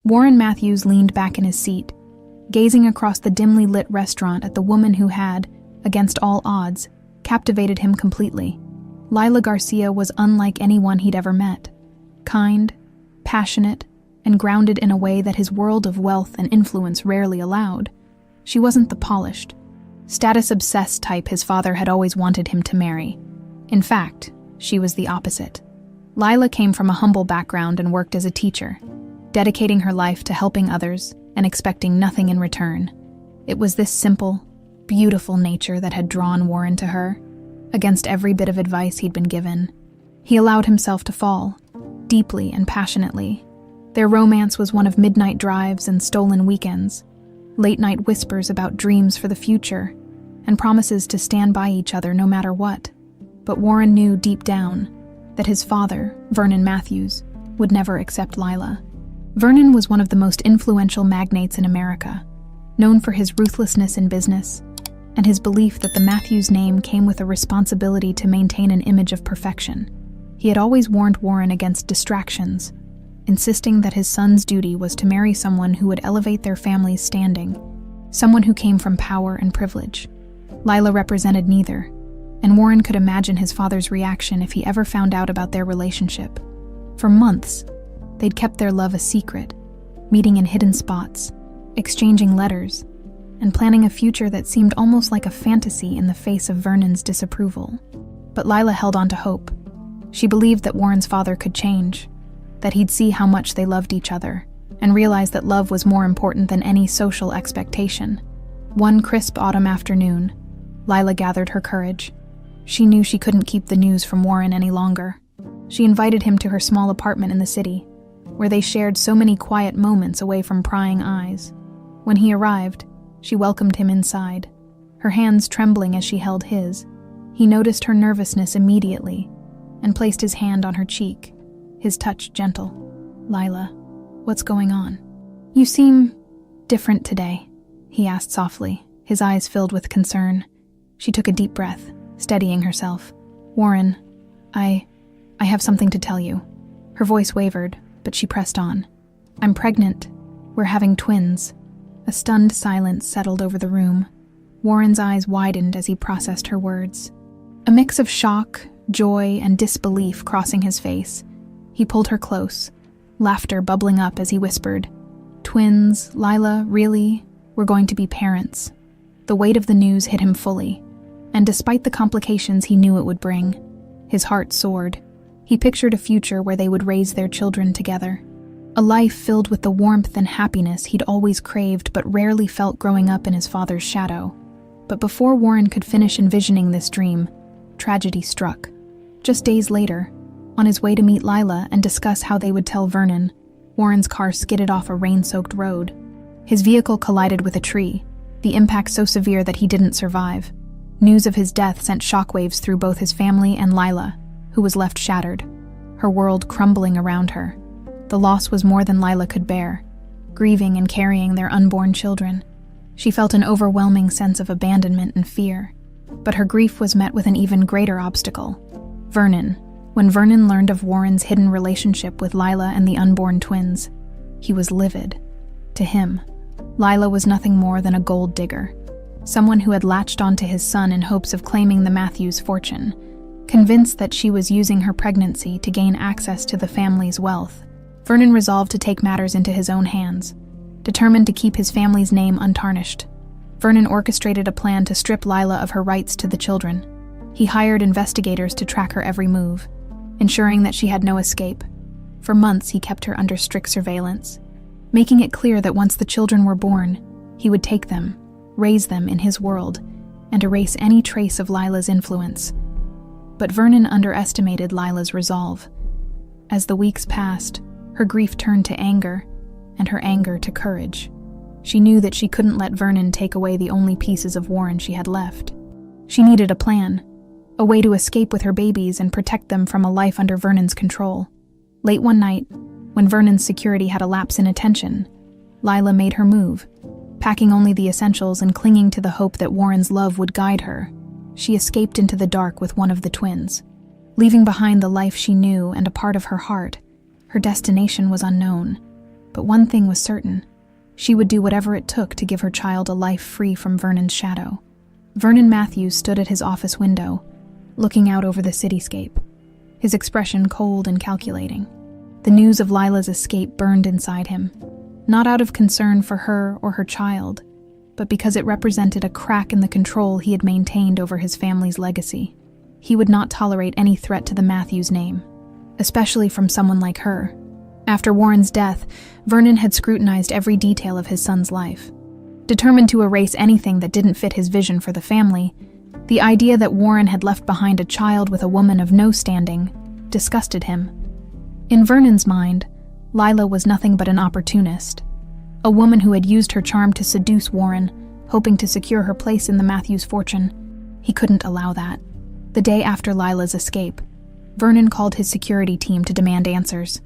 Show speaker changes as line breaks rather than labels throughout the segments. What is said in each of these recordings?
Warren Matthews leaned back in his seat, gazing across the dimly lit restaurant at the woman who had, against all odds, captivated him completely. Lila Garcia was unlike anyone he'd ever met. Kind, passionate, and grounded in a way that his world of wealth and influence rarely allowed. She wasn't the polished, status-obsessed type his father had always wanted him to marry. In fact, she was the opposite. Lila came from a humble background and worked as a teacher, dedicating her life to helping others and expecting nothing in return. It was this simple, beautiful nature that had drawn Warren to her. Against every bit of advice he'd been given, he allowed himself to fall, deeply and passionately. Their romance was one of midnight drives and stolen weekends, late-night whispers about dreams for the future, and promises to stand by each other no matter what. But Warren knew deep down that his father, Vernon Matthews, would never accept Lila. Vernon was one of the most influential magnates in America, known for his ruthlessness in business, and his belief that the Matthews name came with a responsibility to maintain an image of perfection. He had always warned Warren against distractions, insisting that his son's duty was to marry someone who would elevate their family's standing, someone who came from power and privilege. Lila represented neither, and Warren could imagine his father's reaction if he ever found out about their relationship. For months, they'd kept their love a secret, meeting in hidden spots, exchanging letters, and planning a future that seemed almost like a fantasy in the face of Vernon's disapproval. But Lila held on to hope. She believed that Warren's father could change, that he'd see how much they loved each other, and realize that love was more important than any social expectation. One crisp autumn afternoon, Lila gathered her courage. She knew she couldn't keep the news from Warren any longer. She invited him to her small apartment in the city, where they shared so many quiet moments away from prying eyes. When he arrived, she welcomed him inside, her hands trembling as she held his. He noticed her nervousness immediately and placed his hand on her cheek, his touch gentle. "Lila, what's going on? You seem different today," he asked softly, his eyes filled with concern. She took a deep breath, steadying herself. "Warren, I have something to tell you." Her voice wavered, but she pressed on. "I'm pregnant. We're having twins." A stunned silence settled over the room. Warren's eyes widened as he processed her words. A mix of shock, joy, and disbelief crossing his face. He pulled her close, laughter bubbling up as he whispered, "Twins, Lila, really? We're going to be parents." The weight of the news hit him fully, and despite the complications he knew it would bring, his heart soared. He pictured a future where they would raise their children together. A life filled with the warmth and happiness he'd always craved but rarely felt growing up in his father's shadow. But before Warren could finish envisioning this dream, tragedy struck. Just days later, on his way to meet Lila and discuss how they would tell Vernon, Warren's car skidded off a rain-soaked road. His vehicle collided with a tree, the impact so severe that he didn't survive. News of his death sent shockwaves through both his family and Lila, who was left shattered, her world crumbling around her. The loss was more than Lila could bear, grieving and carrying their unborn children. She felt an overwhelming sense of abandonment and fear. But her grief was met with an even greater obstacle. Vernon. When Vernon learned of Warren's hidden relationship with Lila and the unborn twins, he was livid. To him, Lila was nothing more than a gold digger, someone who had latched onto his son in hopes of claiming the Matthews fortune, convinced that she was using her pregnancy to gain access to the family's wealth. Vernon resolved to take matters into his own hands, determined to keep his family's name untarnished. Vernon orchestrated a plan to strip Lila of her rights to the children. He hired investigators to track her every move, ensuring that she had no escape. For months, he kept her under strict surveillance, making it clear that once the children were born, he would take them, raise them in his world, and erase any trace of Lila's influence. But Vernon underestimated Lila's resolve. As the weeks passed, her grief turned to anger, and her anger to courage. She knew that she couldn't let Vernon take away the only pieces of Warren she had left. She needed a plan, a way to escape with her babies and protect them from a life under Vernon's control. Late one night, when Vernon's security had a lapse in attention, Lila made her move. Packing only the essentials and clinging to the hope that Warren's love would guide her, she escaped into the dark with one of the twins. Leaving behind the life she knew and a part of her heart, her destination was unknown. But one thing was certain. She would do whatever it took to give her child a life free from Vernon's shadow. Vernon Matthews stood at his office window, looking out over the cityscape, his expression cold and calculating. The news of Lila's escape burned inside him, not out of concern for her or her child, but because it represented a crack in the control he had maintained over his family's legacy. He would not tolerate any threat to the Matthews name, especially from someone like her. After Warren's death, Vernon had scrutinized every detail of his son's life. Determined to erase anything that didn't fit his vision for the family, the idea that Warren had left behind a child with a woman of no standing disgusted him. In Vernon's mind, Lila was nothing but an opportunist, a woman who had used her charm to seduce Warren, hoping to secure her place in the Matthews fortune. He couldn't allow that. The day after Lila's escape, Vernon called his security team to demand answers.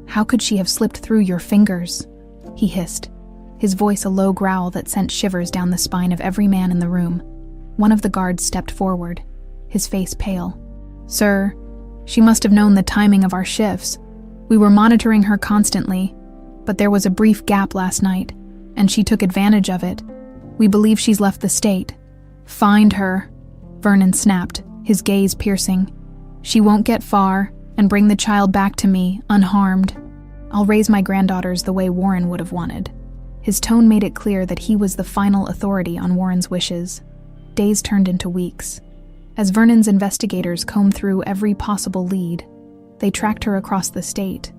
"How could she have slipped through your fingers?" he hissed, his voice a low growl that sent shivers down the spine of every man in the room. One of the guards stepped forward, his face pale. "Sir, she must have known the timing of our shifts. We were monitoring her constantly, but there was a brief gap last night, and she took advantage of it. We believe she's left the state." "Find her," Vernon snapped, his gaze piercing. "She won't get far, and bring the child back to me, unharmed. I'll raise my granddaughters the way Warren would have wanted." His tone made it clear that he was the final authority on Warren's wishes. Days turned into weeks. As Vernon's investigators combed through every possible lead, they tracked her across the state,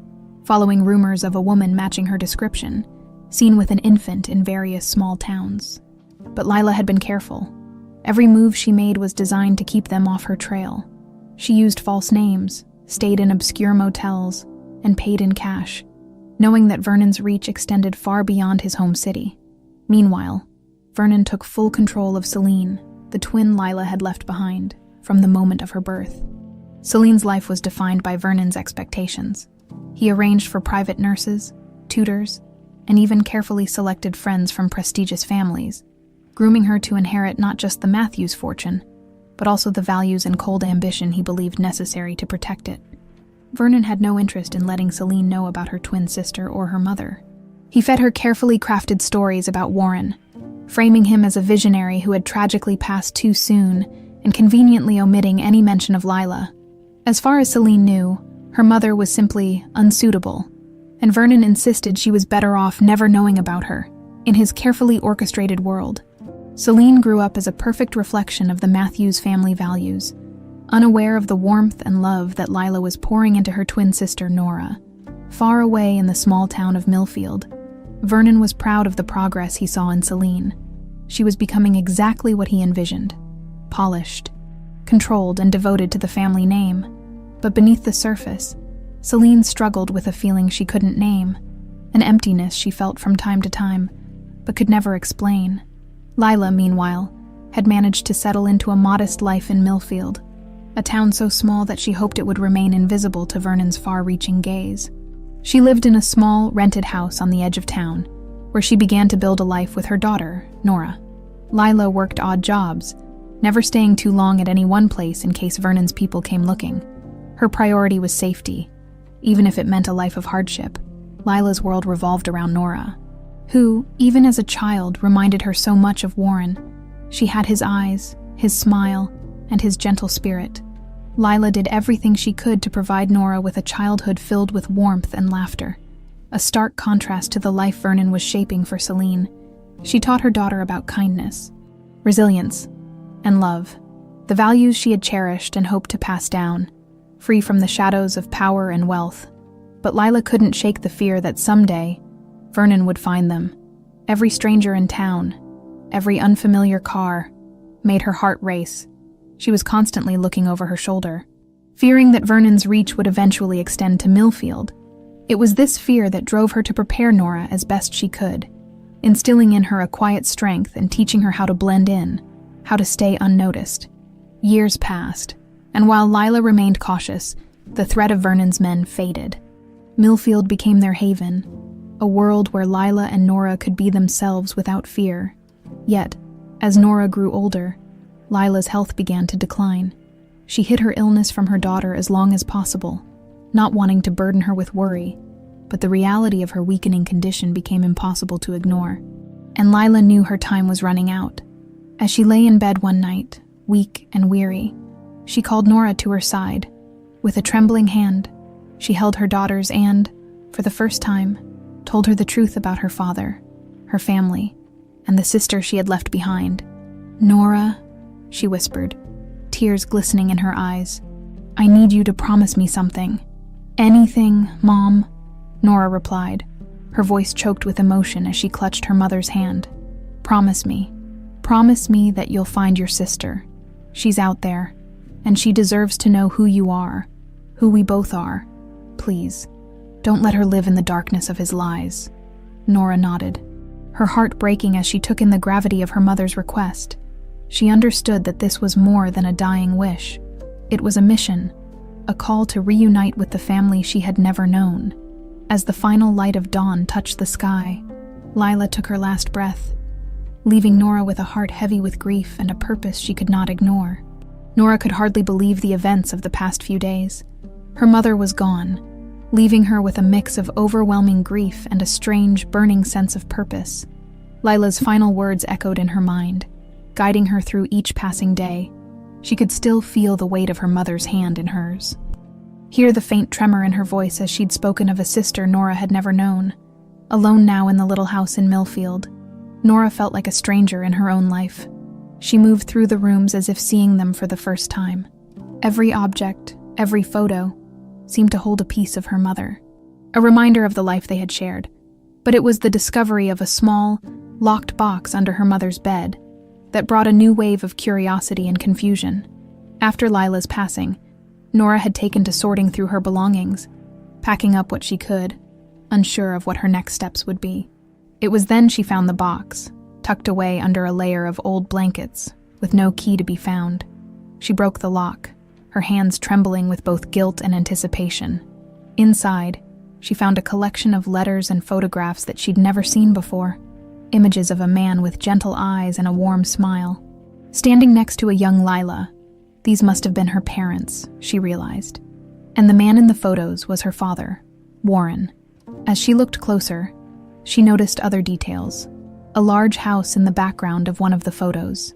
following rumors of a woman matching her description, seen with an infant in various small towns. But Lila had been careful. Every move she made was designed to keep them off her trail. She used false names, stayed in obscure motels, and paid in cash, knowing that Vernon's reach extended far beyond his home city. Meanwhile, Vernon took full control of Celine, the twin Lila had left behind, from the moment of her birth. Celine's life was defined by Vernon's expectations. He arranged for private nurses, tutors, and even carefully selected friends from prestigious families, grooming her to inherit not just the Matthews fortune, but also the values and cold ambition he believed necessary to protect it. Vernon had no interest in letting Celine know about her twin sister or her mother. He fed her carefully crafted stories about Warren, framing him as a visionary who had tragically passed too soon and conveniently omitting any mention of Lila. As far as Celine knew, her mother was simply unsuitable, and Vernon insisted she was better off never knowing about her. In his carefully orchestrated world, Celine grew up as a perfect reflection of the Matthews family values, unaware of the warmth and love that Lila was pouring into her twin sister Nora. Far away in the small town of Millfield, Vernon was proud of the progress he saw in Celine. She was becoming exactly what he envisioned: polished, controlled, and devoted to the family name. But beneath the surface, Celine struggled with a feeling she couldn't name, an emptiness she felt from time to time, but could never explain. Lila, meanwhile, had managed to settle into a modest life in Millfield, a town so small that she hoped it would remain invisible to Vernon's far-reaching gaze. She lived in a small, rented house on the edge of town, where she began to build a life with her daughter, Nora. Lila worked odd jobs, never staying too long at any one place in case Vernon's people came looking. Her priority was safety, even if it meant a life of hardship. Lila's world revolved around Nora, who, even as a child, reminded her so much of Warren. She had his eyes, his smile, and his gentle spirit. Lila did everything she could to provide Nora with a childhood filled with warmth and laughter, a stark contrast to the life Vernon was shaping for Celine. She taught her daughter about kindness, resilience, and love, the values she had cherished and hoped to pass down, free from the shadows of power and wealth. But Lila couldn't shake the fear that someday Vernon would find them. Every stranger in town, every unfamiliar car, made her heart race. She was constantly looking over her shoulder, fearing that Vernon's reach would eventually extend to Millfield. It was this fear that drove her to prepare Nora as best she could, instilling in her a quiet strength and teaching her how to blend in, how to stay unnoticed. Years passed, and while Lila remained cautious, the threat of Vernon's men faded. Millfield became their haven, a world where Lila and Nora could be themselves without fear. Yet, as Nora grew older, Lila's health began to decline. She hid her illness from her daughter as long as possible, not wanting to burden her with worry. but the reality of her weakening condition became impossible to ignore. And Lila knew her time was running out. As she lay in bed one night, weak and weary, she called Nora to her side. With a trembling hand, she held her daughters and, for the first time, told her the truth about her father, her family, and the sister she had left behind. "Nora," she whispered, tears glistening in her eyes, "I need you to promise me something." "Anything, Mom," Nora replied, her voice choked with emotion as she clutched her mother's hand. "Promise me. Promise me that you'll find your sister. She's out there, and she deserves to know who you are, who we both are. Please, don't let her live in the darkness of his lies." Nora nodded, her heart breaking as she took in the gravity of her mother's request. She understood that this was more than a dying wish. It was a mission, a call to reunite with the family she had never known. As the final light of dawn touched the sky, Lila took her last breath, leaving Nora with a heart heavy with grief and a purpose she could not ignore. Nora could hardly believe the events of the past few days. Her mother was gone, leaving her with a mix of overwhelming grief and a strange, burning sense of purpose. Lila's final words echoed in her mind, guiding her through each passing day. She could still feel the weight of her mother's hand in hers. Hear the faint tremor in her voice as she'd spoken of a sister Nora had never known. Alone now in the little house in Millfield, Nora felt like a stranger in her own life. She moved through the rooms as if seeing them for the first time. Every object, every photo, seemed to hold a piece of her mother, a reminder of the life they had shared. But it was the discovery of a small, locked box under her mother's bed that brought a new wave of curiosity and confusion. After Lila's passing, Nora had taken to sorting through her belongings, packing up what she could, unsure of what her next steps would be. It was then she found the box, tucked away under a layer of old blankets, with no key to be found. She broke the lock, her hands trembling with both guilt and anticipation. Inside, she found a collection of letters and photographs that she'd never seen before, images of a man with gentle eyes and a warm smile. Standing next to a young Lila, these must have been her parents, she realized. And the man in the photos was her father, Warren. As she looked closer, she noticed other details. A large house in the background of one of the photos,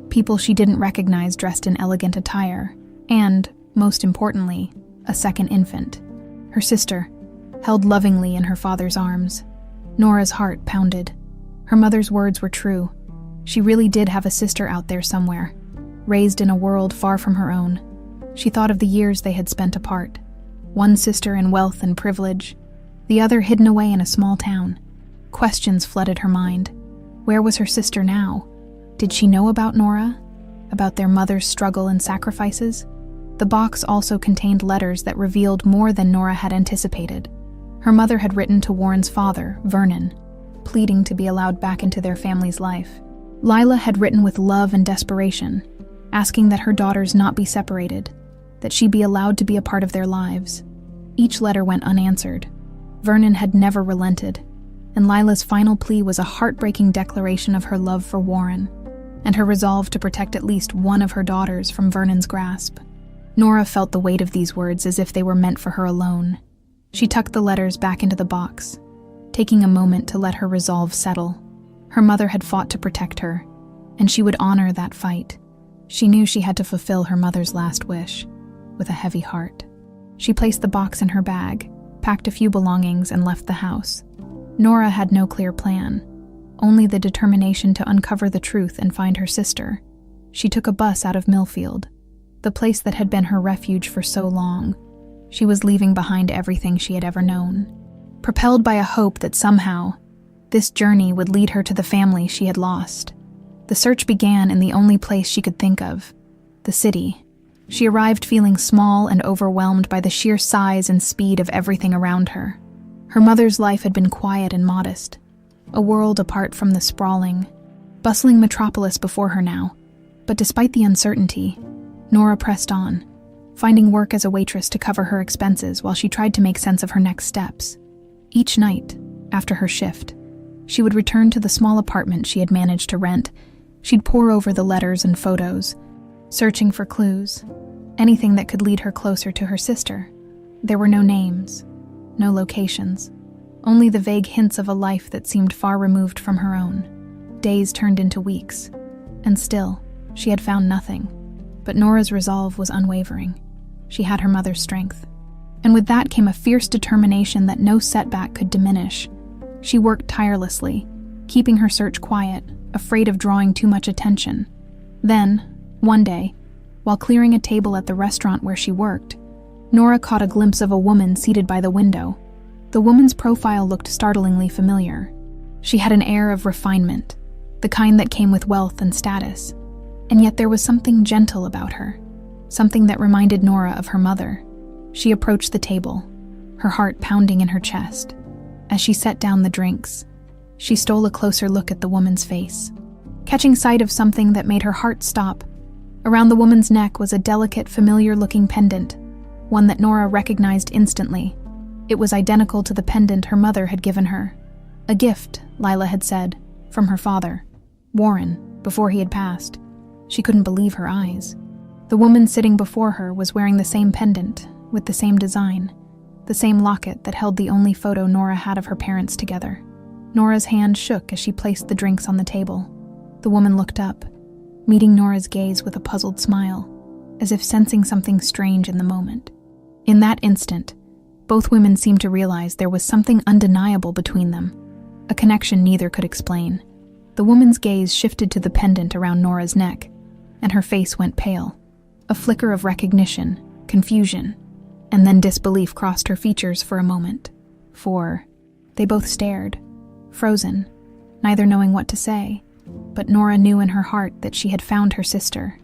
people she didn't recognize dressed in elegant attire, and, most importantly, a second infant, her sister, held lovingly in her father's arms. Nora's heart pounded. Her mother's words were true. She really did have a sister out there somewhere, raised in a world far from her own. She thought of the years they had spent apart. One sister in wealth and privilege, the other hidden away in a small town. Questions flooded her mind. Where was her sister now? Did she know about Nora? About their mother's struggle and sacrifices? The box also contained letters that revealed more than Nora had anticipated. Her mother had written to Warren's father, Vernon, pleading to be allowed back into their family's life. Lila had written with love and desperation, asking that her daughters not be separated, that she be allowed to be a part of their lives. Each letter went unanswered. Vernon had never relented, and Lila's final plea was a heartbreaking declaration of her love for Warren, and her resolve to protect at least one of her daughters from Vernon's grasp. Nora felt the weight of these words as if they were meant for her alone. She tucked the letters back into the box, taking a moment to let her resolve settle. Her mother had fought to protect her, and she would honor that fight. She knew she had to fulfill her mother's last wish, with a heavy heart. She placed the box in her bag, packed a few belongings, and left the house. Nora had no clear plan, only the determination to uncover the truth and find her sister. She took a bus out of Millfield, the place that had been her refuge for so long. She was leaving behind everything she had ever known, propelled by a hope that somehow this journey would lead her to the family she had lost. The search began in the only place she could think of, the city. She arrived feeling small and overwhelmed by the sheer size and speed of everything around her. Her mother's life had been quiet and modest, a world apart from the sprawling, bustling metropolis before her now. But despite the uncertainty, Nora pressed on, finding work as a waitress to cover her expenses while she tried to make sense of her next steps. Each night, after her shift, she would return to the small apartment she had managed to rent. She'd pore over the letters and photos, searching for clues, anything that could lead her closer to her sister. There were no names, no locations, only the vague hints of a life that seemed far removed from her own. Days turned into weeks, and still, she had found nothing. But Nora's resolve was unwavering. She had her mother's strength. And with that came a fierce determination that no setback could diminish. She worked tirelessly, keeping her search quiet, afraid of drawing too much attention. Then, one day, while clearing a table at the restaurant where she worked, Nora caught a glimpse of a woman seated by the window. The woman's profile looked startlingly familiar. She had an air of refinement, the kind that came with wealth and status. And yet there was something gentle about her, something that reminded Nora of her mother. She approached the table, her heart pounding in her chest. As she set down the drinks, she stole a closer look at the woman's face, catching sight of something that made her heart stop. Around the woman's neck was a delicate, familiar-looking pendant, one that Nora recognized instantly. It was identical to the pendant her mother had given her. A gift, Lila had said, from her father, Warren, before he had passed. She couldn't believe her eyes. The woman sitting before her was wearing the same pendant, with the same design, the same locket that held the only photo Nora had of her parents together. Nora's hand shook as she placed the drinks on the table. The woman looked up, meeting Nora's gaze with a puzzled smile, as if sensing something strange in the moment. In that instant, both women seemed to realize there was something undeniable between them, a connection neither could explain. The woman's gaze shifted to the pendant around Nora's neck, and her face went pale. A flicker of recognition, confusion, and then disbelief crossed her features for a moment. For they both stared, frozen, neither knowing what to say. But Nora knew in her heart that she had found her sister.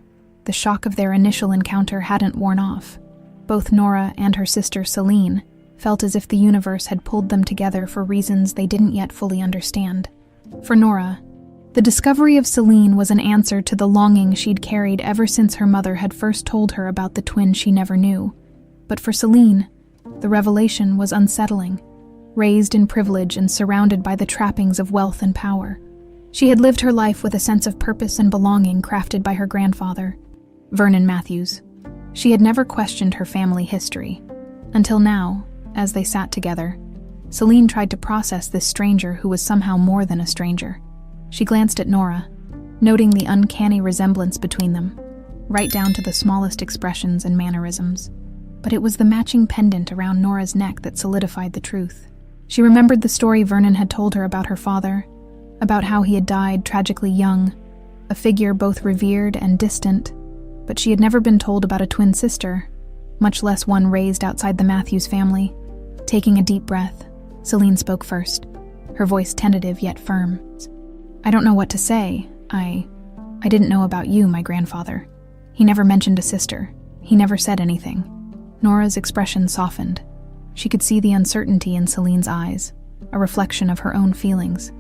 The shock of their initial encounter hadn't worn off. Both Nora and her sister Celine felt as if the universe had pulled them together for reasons they didn't yet fully understand. For Nora, the discovery of Celine was an answer to the longing she'd carried ever since her mother had first told her about the twin she never knew. But for Celine, the revelation was unsettling. Raised in privilege and surrounded by the trappings of wealth and power, she had lived her life with a sense of purpose and belonging crafted by her grandfather, Vernon Matthews. She had never questioned her family history. Until now, as they sat together, Celine tried to process this stranger who was somehow more than a stranger. She glanced at Nora, noting the uncanny resemblance between them, right down to the smallest expressions and mannerisms. But it was the matching pendant around Nora's neck that solidified the truth. She remembered the story Vernon had told her about her father, about how he had died tragically young, a figure both revered and distant, but she had never been told about a twin sister, much less one raised outside the Matthews family. Taking a deep breath, Celine spoke first, her voice tentative yet firm. "I don't know what to say. I didn't know about you, my grandfather. He never mentioned a sister. He never said anything." Nora's expression softened. She could see the uncertainty in Celine's eyes, a reflection of her own feelings.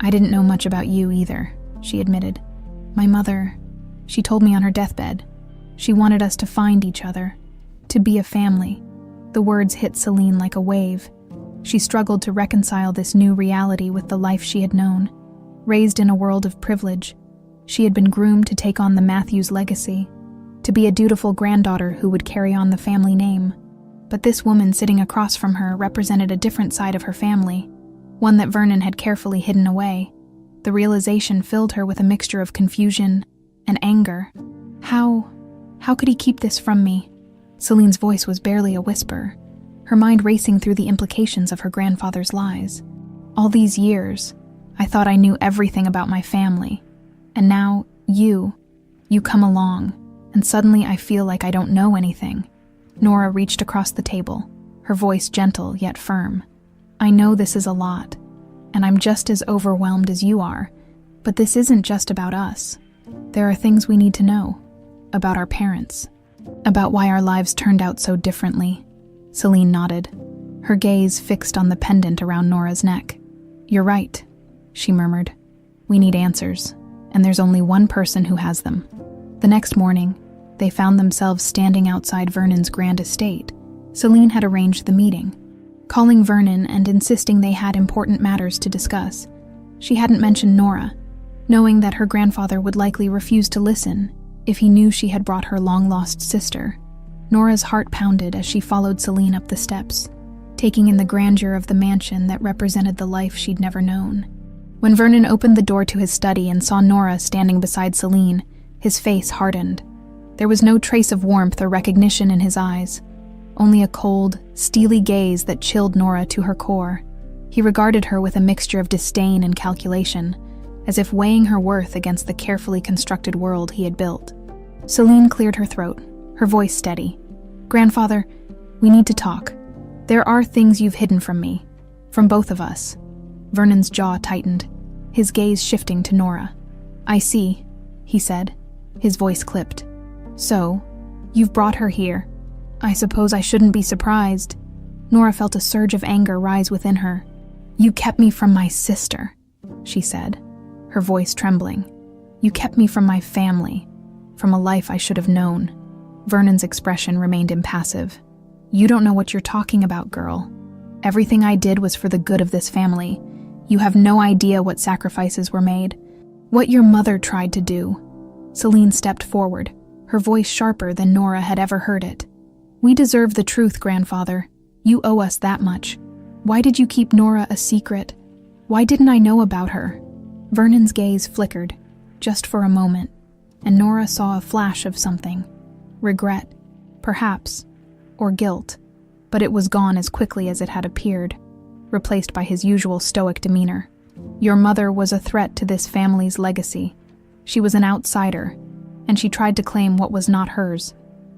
"I didn't know much about you either," she admitted. "My mother, she told me on her deathbed. She wanted us to find each other, to be a family." The words hit Celine like a wave. She struggled to reconcile this new reality with the life she had known. Raised in a world of privilege, she had been groomed to take on the Matthews legacy, to be a dutiful granddaughter who would carry on the family name. But this woman sitting across from her represented a different side of her family, one that Vernon had carefully hidden away. The realization filled her with a mixture of confusion and anger. How could he keep this from me? Celine's voice was barely a whisper, her mind racing through the implications of her grandfather's lies. "All these years, I thought I knew everything about my family. And now, you come along, and suddenly I feel like I don't know anything." Nora reached across the table, her voice gentle yet firm. "I know this is a lot, and I'm just as overwhelmed as you are, but this isn't just about us. There are things we need to know, about our parents, about why our lives turned out so differently." Celine nodded, her gaze fixed on the pendant around Nora's neck. "You're right," she murmured. "We need answers, and there's only one person who has them." The next morning, they found themselves standing outside Vernon's grand estate. Celine had arranged the meeting, calling Vernon and insisting they had important matters to discuss. She hadn't mentioned Nora, knowing that her grandfather would likely refuse to listen if he knew she had brought her long-lost sister. Nora's heart pounded as she followed Celine up the steps. taking in the grandeur of the mansion that represented the life she'd never known. When Vernon opened the door to his study and saw Nora standing beside Celine, his face hardened. There was no trace of warmth or recognition in his eyes, only a cold, steely gaze that chilled Nora to her core. He regarded her with a mixture of disdain and calculation, as if weighing her worth against the carefully constructed world he had built. Celine cleared her throat, her voice steady. "Grandfather, we need to talk. There are things you've hidden from me, from both of us." Vernon's jaw tightened, his gaze shifting to Nora. "I see," he said, his voice clipped. "So, you've brought her here. I suppose I shouldn't be surprised." Nora felt a surge of anger rise within her. "You kept me from my sister," she said, her voice trembling. "You kept me from my family, from a life I should have known." Vernon's expression remained impassive. "You don't know what you're talking about, girl. Everything I did was for the good of this family. You have no idea what sacrifices were made, what your mother tried to do." Celine stepped forward, her voice sharper than Nora had ever heard it. "We deserve the truth, grandfather. You owe us that much. Why did you keep Nora a secret? Why didn't I know about her?" Vernon's gaze flickered, just for a moment, and Nora saw a flash of something. Regret, perhaps, or guilt, but it was gone as quickly as it had appeared, replaced by his usual stoic demeanor. "Your mother was a threat to this family's legacy. She was an outsider, and she tried to claim what was not hers.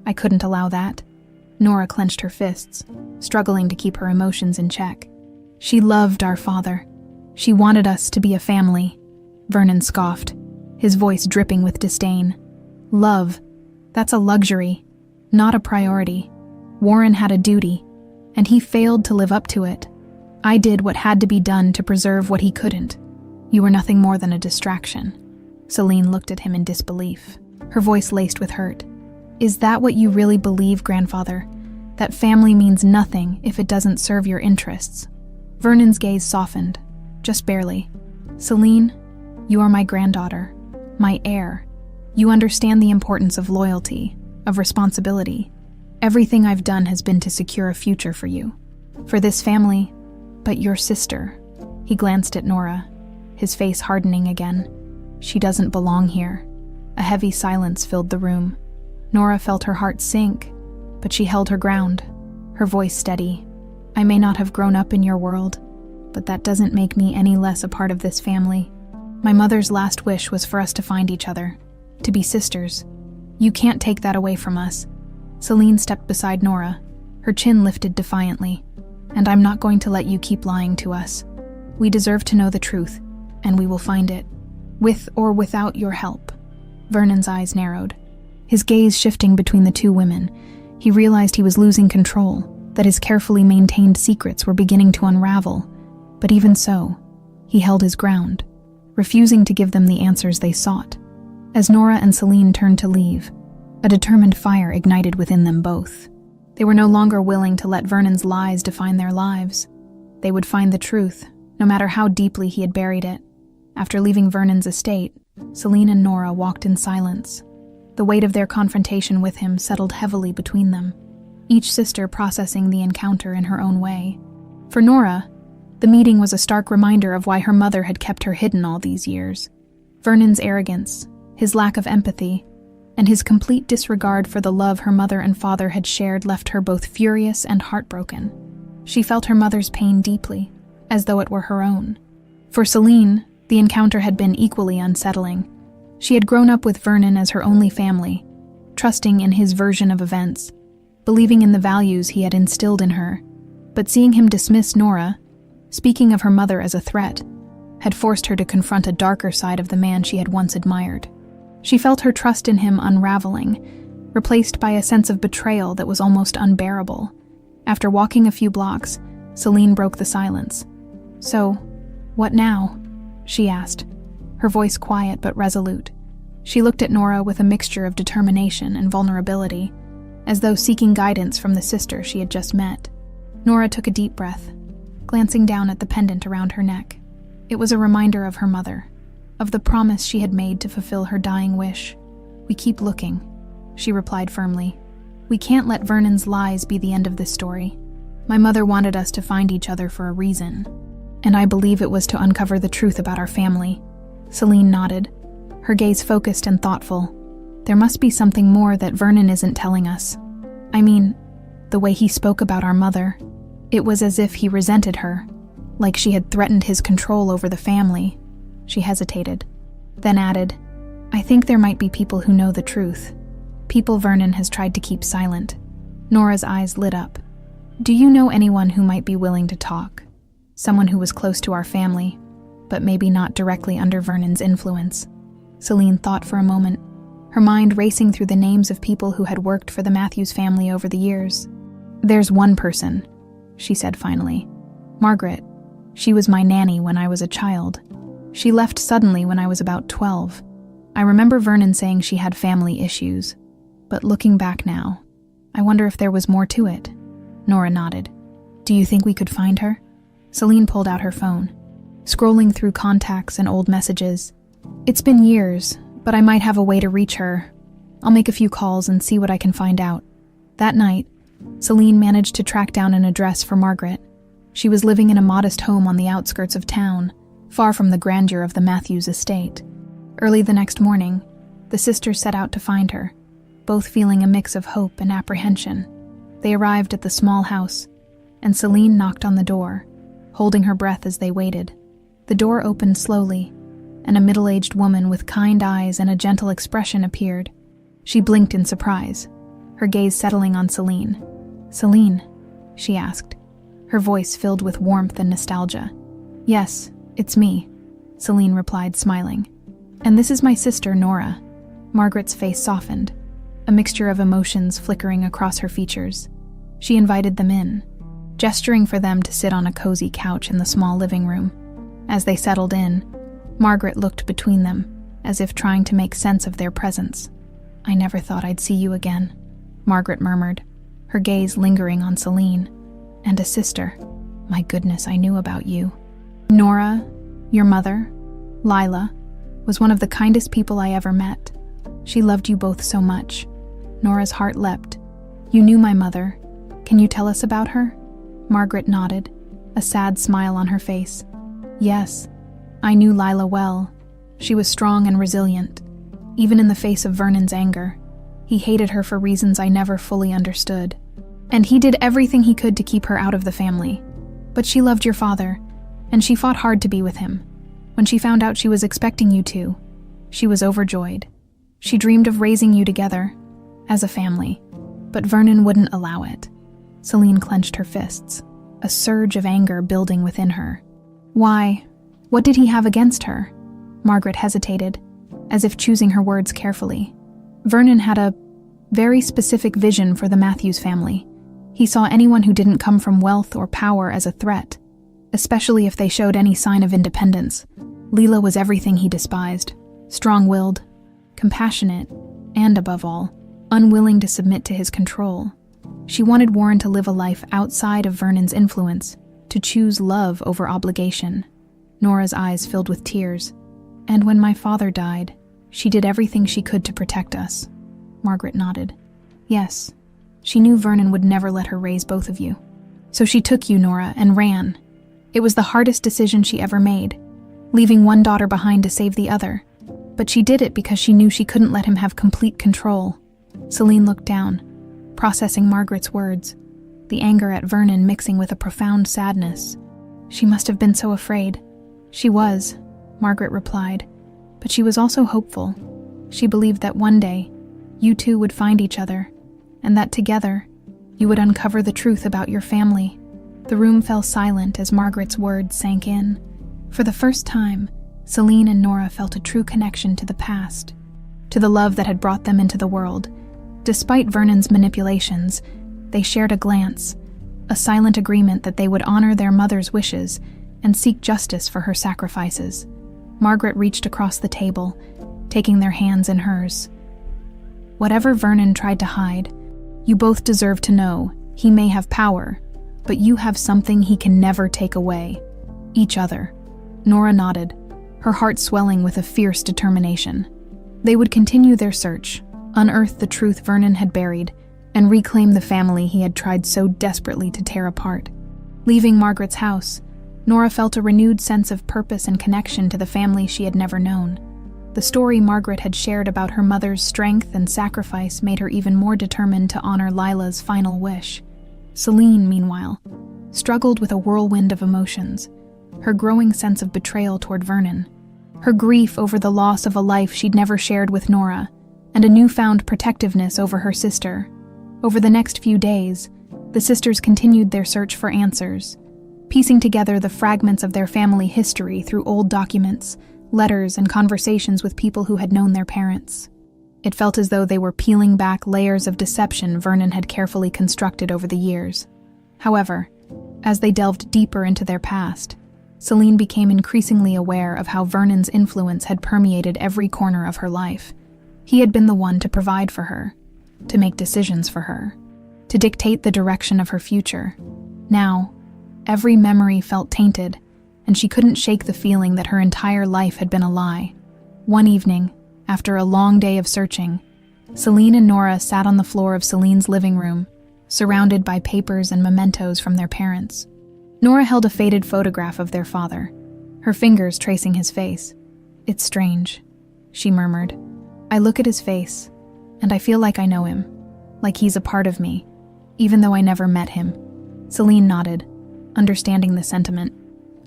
I couldn't allow that." Nora clenched her fists, struggling to keep her emotions in check. "She loved our father. She wanted us to be a family." Vernon scoffed, his voice dripping with disdain. "Love, that's a luxury, not a priority. Warren had a duty, and he failed to live up to it. I did what had to be done to preserve what he couldn't. You were nothing more than a distraction." Celine looked at him in disbelief, her voice laced with hurt. "Is that what you really believe, grandfather? That family means nothing if it doesn't serve your interests?" Vernon's gaze softened, just barely. "Celine, you are my granddaughter, my heir. You understand the importance of loyalty, of responsibility. Everything I've done has been to secure a future for you, for this family, but your sister." He glanced at Nora, his face hardening again. "She doesn't belong here." A heavy silence filled the room. Nora felt her heart sink, but she held her ground, her voice steady. "I may not have grown up in your world, but that doesn't make me any less a part of this family. My mother's last wish was for us to find each other, to be sisters. You can't take that away from us." Celine stepped beside Nora, her chin lifted defiantly. "And I'm not going to let you keep lying to us. We deserve to know the truth, and we will find it, with or without your help." Vernon's eyes narrowed, his gaze shifting between the two women. He realized he was losing control, that his carefully maintained secrets were beginning to unravel. But even so, he held his ground, refusing to give them the answers they sought. As Nora and Celine turned to leave, a determined fire ignited within them both. They were no longer willing to let Vernon's lies define their lives. They would find the truth, no matter how deeply he had buried it. After leaving Vernon's estate, Celine and Nora walked in silence. The weight of their confrontation with him settled heavily between them, each sister processing the encounter in her own way. For Nora, the meeting was a stark reminder of why her mother had kept her hidden all these years. Vernon's arrogance, his lack of empathy, and his complete disregard for the love her mother and father had shared left her both furious and heartbroken. She felt her mother's pain deeply, as though it were her own. For Celine, the encounter had been equally unsettling. She had grown up with Vernon as her only family, trusting in his version of events, believing in the values he had instilled in her. But seeing him dismiss Nora, speaking of her mother as a threat, had forced her to confront a darker side of the man she had once admired. She felt her trust in him unraveling, replaced by a sense of betrayal that was almost unbearable. After walking a few blocks, Celine broke the silence. "So, what now?" she asked, her voice quiet but resolute. She looked at Nora with a mixture of determination and vulnerability, as though seeking guidance from the sister she had just met. Nora took a deep breath, glancing down at the pendant around her neck. It was a reminder of her mother, of the promise she had made to fulfill her dying wish. "We keep looking," she replied firmly. "We can't let Vernon's lies be the end of this story." My mother wanted us to find each other for a reason, and I believe it was to uncover the truth about our family." Celine nodded, her gaze focused and thoughtful. "There must be something more that Vernon isn't telling us. I mean, the way he spoke about our mother. It was as if he resented her, like she had threatened his control over the family." She hesitated, then added, "I think there might be people who know the truth. People Vernon has tried to keep silent." Nora's eyes lit up. "Do you know anyone who might be willing to talk? Someone who was close to our family, but maybe not directly under Vernon's influence?" Celine thought for a moment, her mind racing through the names of people who had worked for the Matthews family over the years. "There's one person," she said finally. "Margaret. She was my nanny when I was a child. She left suddenly when I was about 12. I remember Vernon saying she had family issues, but looking back now, I wonder if there was more to it." Nora nodded. "Do you think we could find her?" Celine pulled out her phone, scrolling through contacts and old messages. "It's been years, but I might have a way to reach her. I'll make a few calls and see what I can find out." That night, Celine managed to track down an address for Margaret. She was living in a modest home on the outskirts of town, far from the grandeur of the Matthews estate. Early the next morning, the sisters set out to find her, both feeling a mix of hope and apprehension. They arrived at the small house, and Celine knocked on the door, holding her breath as they waited. The door opened slowly, and a middle-aged woman with kind eyes and a gentle expression appeared. She blinked in surprise, her gaze settling on Celine. "Celine?" she asked, her voice filled with warmth and nostalgia. "Yes, it's me," Celine replied, smiling. "And this is my sister, Nora." Margaret's face softened, a mixture of emotions flickering across her features. She invited them in, gesturing for them to sit on a cozy couch in the small living room. As they settled in, Margaret looked between them, as if trying to make sense of their presence. "I never thought I'd see you again," Margaret murmured, her gaze lingering on Celine. "And a sister. My goodness, I knew about you. Nora, your mother, Lila, was one of the kindest people I ever met. She loved you both so much." Nora's heart leapt. "You knew my mother. Can you tell us about her?" Margaret nodded, a sad smile on her face. "Yes, I knew Lila well. She was strong and resilient, even in the face of Vernon's anger. He hated her for reasons I never fully understood, and he did everything he could to keep her out of the family. But she loved your father, and she fought hard to be with him. When she found out she was expecting you two, she was overjoyed. She dreamed of raising you together, as a family, but Vernon wouldn't allow it." Celine clenched her fists, a surge of anger building within her. "Why? What did he have against her?" Margaret hesitated, as if choosing her words carefully. "Vernon had a very specific vision for the Matthews family. He saw anyone who didn't come from wealth or power as a threat, especially if they showed any sign of independence. Lila was everything he despised: strong-willed, compassionate, and above all, unwilling to submit to his control. She wanted Warren to live a life outside of Vernon's influence, to choose love over obligation." Nora's eyes filled with tears. "And when my father died, she did everything she could to protect us." Margaret nodded. "Yes, she knew Vernon would never let her raise both of you. So she took you, Nora, and ran. It was the hardest decision she ever made, leaving one daughter behind to save the other. But she did it because she knew she couldn't let him have complete control." Celine looked down, processing Margaret's words, the anger at Vernon mixing with a profound sadness. "She must have been so afraid." "She was," Margaret replied, "but she was also hopeful. She believed that one day, you two would find each other, and that together, you would uncover the truth about your family." The room fell silent as Margaret's words sank in. For the first time, Celine and Nora felt a true connection to the past, to the love that had brought them into the world. Despite Vernon's manipulations, they shared a glance, a silent agreement that they would honor their mother's wishes and seek justice for her sacrifices. Margaret reached across the table, taking their hands in hers. "Whatever Vernon tried to hide, you both deserve to know. He may have power, but you have something he can never take away: each other." Nora nodded, her heart swelling with a fierce determination. They would continue their search, unearth the truth Vernon had buried, and reclaim the family he had tried so desperately to tear apart. Leaving Margaret's house, Nora felt a renewed sense of purpose and connection to the family she had never known. The story Margaret had shared about her mother's strength and sacrifice made her even more determined to honor Lila's final wish. Celine, meanwhile, struggled with a whirlwind of emotions, her growing sense of betrayal toward Vernon, her grief over the loss of a life she'd never shared with Nora, and a newfound protectiveness over her sister. Over the next few days, the sisters continued their search for answers, piecing together the fragments of their family history through old documents, letters, and conversations with people who had known their parents. It felt as though they were peeling back layers of deception Vernon had carefully constructed over the years. However, as they delved deeper into their past, Celine became increasingly aware of how Vernon's influence had permeated every corner of her life. He had been the one to provide for her, to make decisions for her, to dictate the direction of her future. Now, every memory felt tainted, and she couldn't shake the feeling that her entire life had been a lie. One evening, after a long day of searching, Celine and Nora sat on the floor of Celine's living room, surrounded by papers and mementos from their parents. Nora held a faded photograph of their father, her fingers tracing his face. "It's strange," she murmured. "I look at his face, and I feel like I know him, like he's a part of me, even though I never met him." Celine nodded, understanding the sentiment.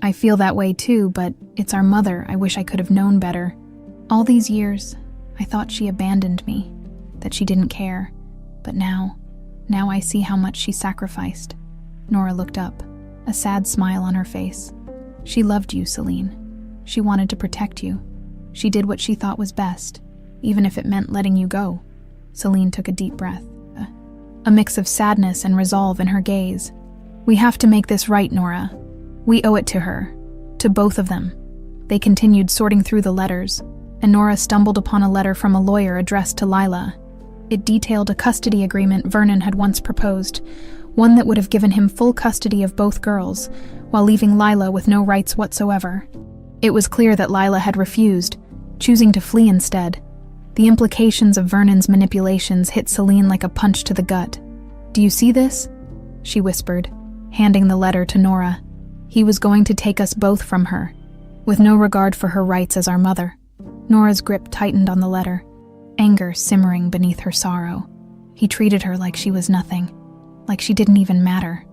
"I feel that way too, but it's our mother. I wish I could have known better. All these years, I thought she abandoned me, that she didn't care. But now I see how much she sacrificed." Nora looked up, a sad smile on her face. "She loved you, Celine. She wanted to protect you. She did what she thought was best, even if it meant letting you go." Celine took a deep breath, a mix of sadness and resolve in her gaze. "We have to make this right, Nora. We owe it to her, to both of them." They continued sorting through the letters, and Nora stumbled upon a letter from a lawyer addressed to Lila. It detailed a custody agreement Vernon had once proposed, one that would have given him full custody of both girls, while leaving Lila with no rights whatsoever. It was clear that Lila had refused, choosing to flee instead. The implications of Vernon's manipulations hit Celine like a punch to the gut. "Do you see this?" she whispered, handing the letter to Nora. "He was going to take us both from her, with no regard for her rights as our mother." Nora's grip tightened on the letter, anger simmering beneath her sorrow. He treated her like she was nothing, like she didn't even matter.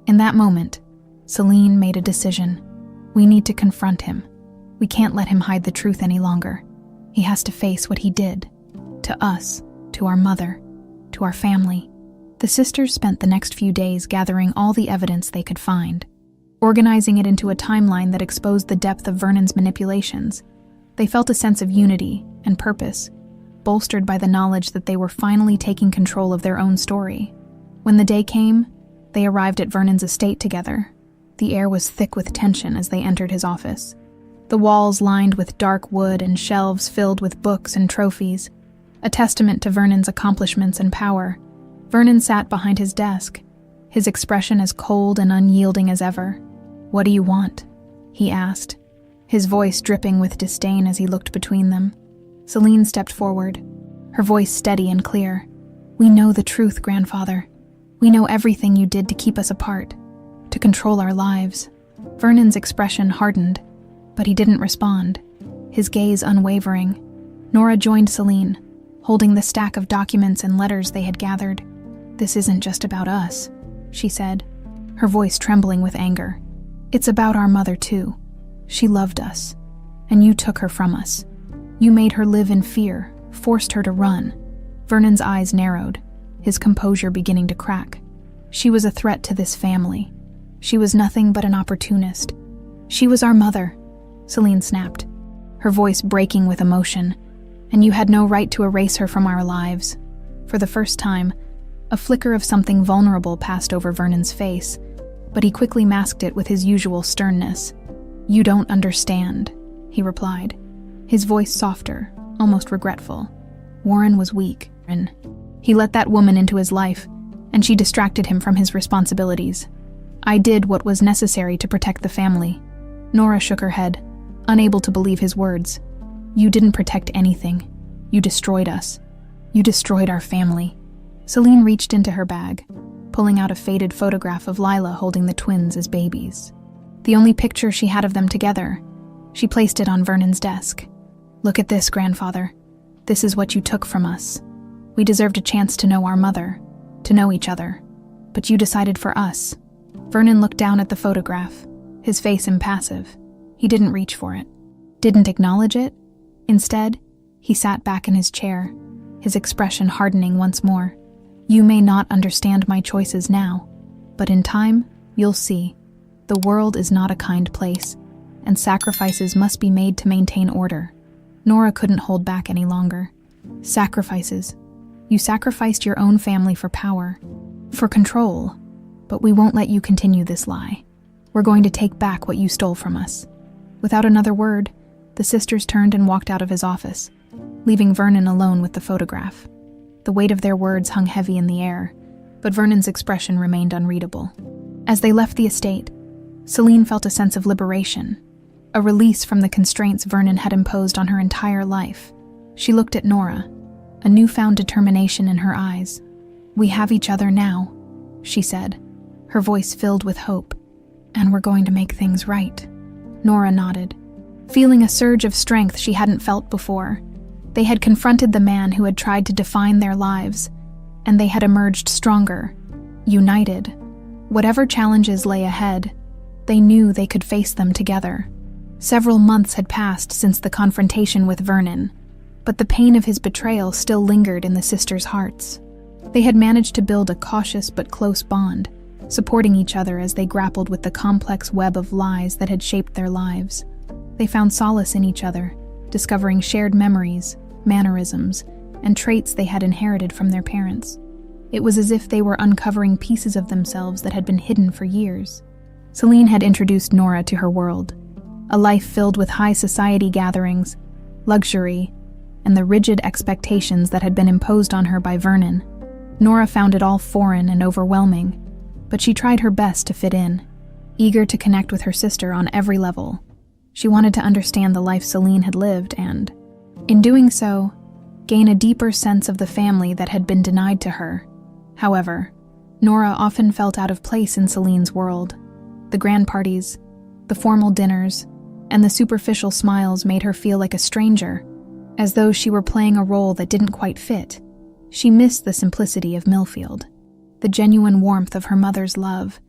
In that moment, Celine made a decision. We need to confront him. We can't let him hide the truth any longer. He has to face what he did. To us, to our mother, to our family. The sisters spent the next few days gathering all the evidence they could find, organizing it into a timeline that exposed the depth of Vernon's manipulations. They felt a sense of unity and purpose, bolstered by the knowledge that they were finally taking control of their own story. When the day came, they arrived at Vernon's estate together. The air was thick with tension as they entered his office. The walls lined with dark wood and shelves filled with books and trophies, a testament to Vernon's accomplishments and power. Vernon sat behind his desk, his expression as cold and unyielding as ever. "What do you want?" he asked, his voice dripping with disdain as he looked between them. Celine stepped forward, her voice steady and clear. "We know the truth, grandfather. We know everything you did to keep us apart, to control our lives." Vernon's expression hardened, but he didn't respond, his gaze unwavering. Nora joined Celine, holding the stack of documents and letters they had gathered. "This isn't just about us," she said, her voice trembling with anger. "It's about our mother too. She loved us, and you took her from us. You made her live in fear, forced her to run." Vernon's eyes narrowed, his composure beginning to crack. "She was a threat to this family. She was nothing but an opportunist. She was our mother," Celine snapped, her voice breaking with emotion. "And you had no right to erase her from our lives." For the first time, a flicker of something vulnerable passed over Vernon's face, but he quickly masked it with his usual sternness. "You don't understand," he replied, his voice softer, almost regretful. "Warren was weak, and he let that woman into his life, and she distracted him from his responsibilities. I did what was necessary to protect the family." Nora shook her head, unable to believe his words. "You didn't protect anything. You destroyed us. You destroyed our family." Celine reached into her bag, pulling out a faded photograph of Lila holding the twins as babies. The only picture she had of them together. She placed it on Vernon's desk. "Look at this, grandfather. This is what you took from us. We deserved a chance to know our mother, to know each other. But you decided for us." Vernon looked down at the photograph, his face impassive. He didn't reach for it, didn't acknowledge it. Instead, he sat back in his chair, his expression hardening once more. "You may not understand my choices now, but in time, you'll see. The world is not a kind place, and sacrifices must be made to maintain order." Nora couldn't hold back any longer. "Sacrifices. You sacrificed your own family for power, for control, but we won't let you continue this lie. We're going to take back what you stole from us." Without another word, the sisters turned and walked out of his office, leaving Vernon alone with the photograph. The weight of their words hung heavy in the air, but Vernon's expression remained unreadable. As they left the estate, Celine felt a sense of liberation, a release from the constraints Vernon had imposed on her entire life. She looked at Nora, a newfound determination in her eyes. "We have each other now," she said, her voice filled with hope. "And we're going to make things right." Nora nodded, feeling a surge of strength she hadn't felt before. They had confronted the man who had tried to define their lives, and they had emerged stronger, united. Whatever challenges lay ahead, they knew they could face them together. Several months had passed since the confrontation with Vernon, but the pain of his betrayal still lingered in the sisters' hearts. They had managed to build a cautious but close bond, supporting each other as they grappled with the complex web of lies that had shaped their lives. They found solace in each other, discovering shared memories, mannerisms, and traits they had inherited from their parents. It was as if they were uncovering pieces of themselves that had been hidden for years. Celine had introduced Nora to her world, a life filled with high society gatherings, luxury, and the rigid expectations that had been imposed on her by Vernon. Nora found it all foreign and overwhelming, but she tried her best to fit in, eager to connect with her sister on every level. She wanted to understand the life Celine had lived and, in doing so, gain a deeper sense of the family that had been denied to her. However, Nora often felt out of place in Celine's world. The grand parties, the formal dinners, and the superficial smiles made her feel like a stranger, as though she were playing a role that didn't quite fit. She missed the simplicity of Millfield, the genuine warmth of her mother's love,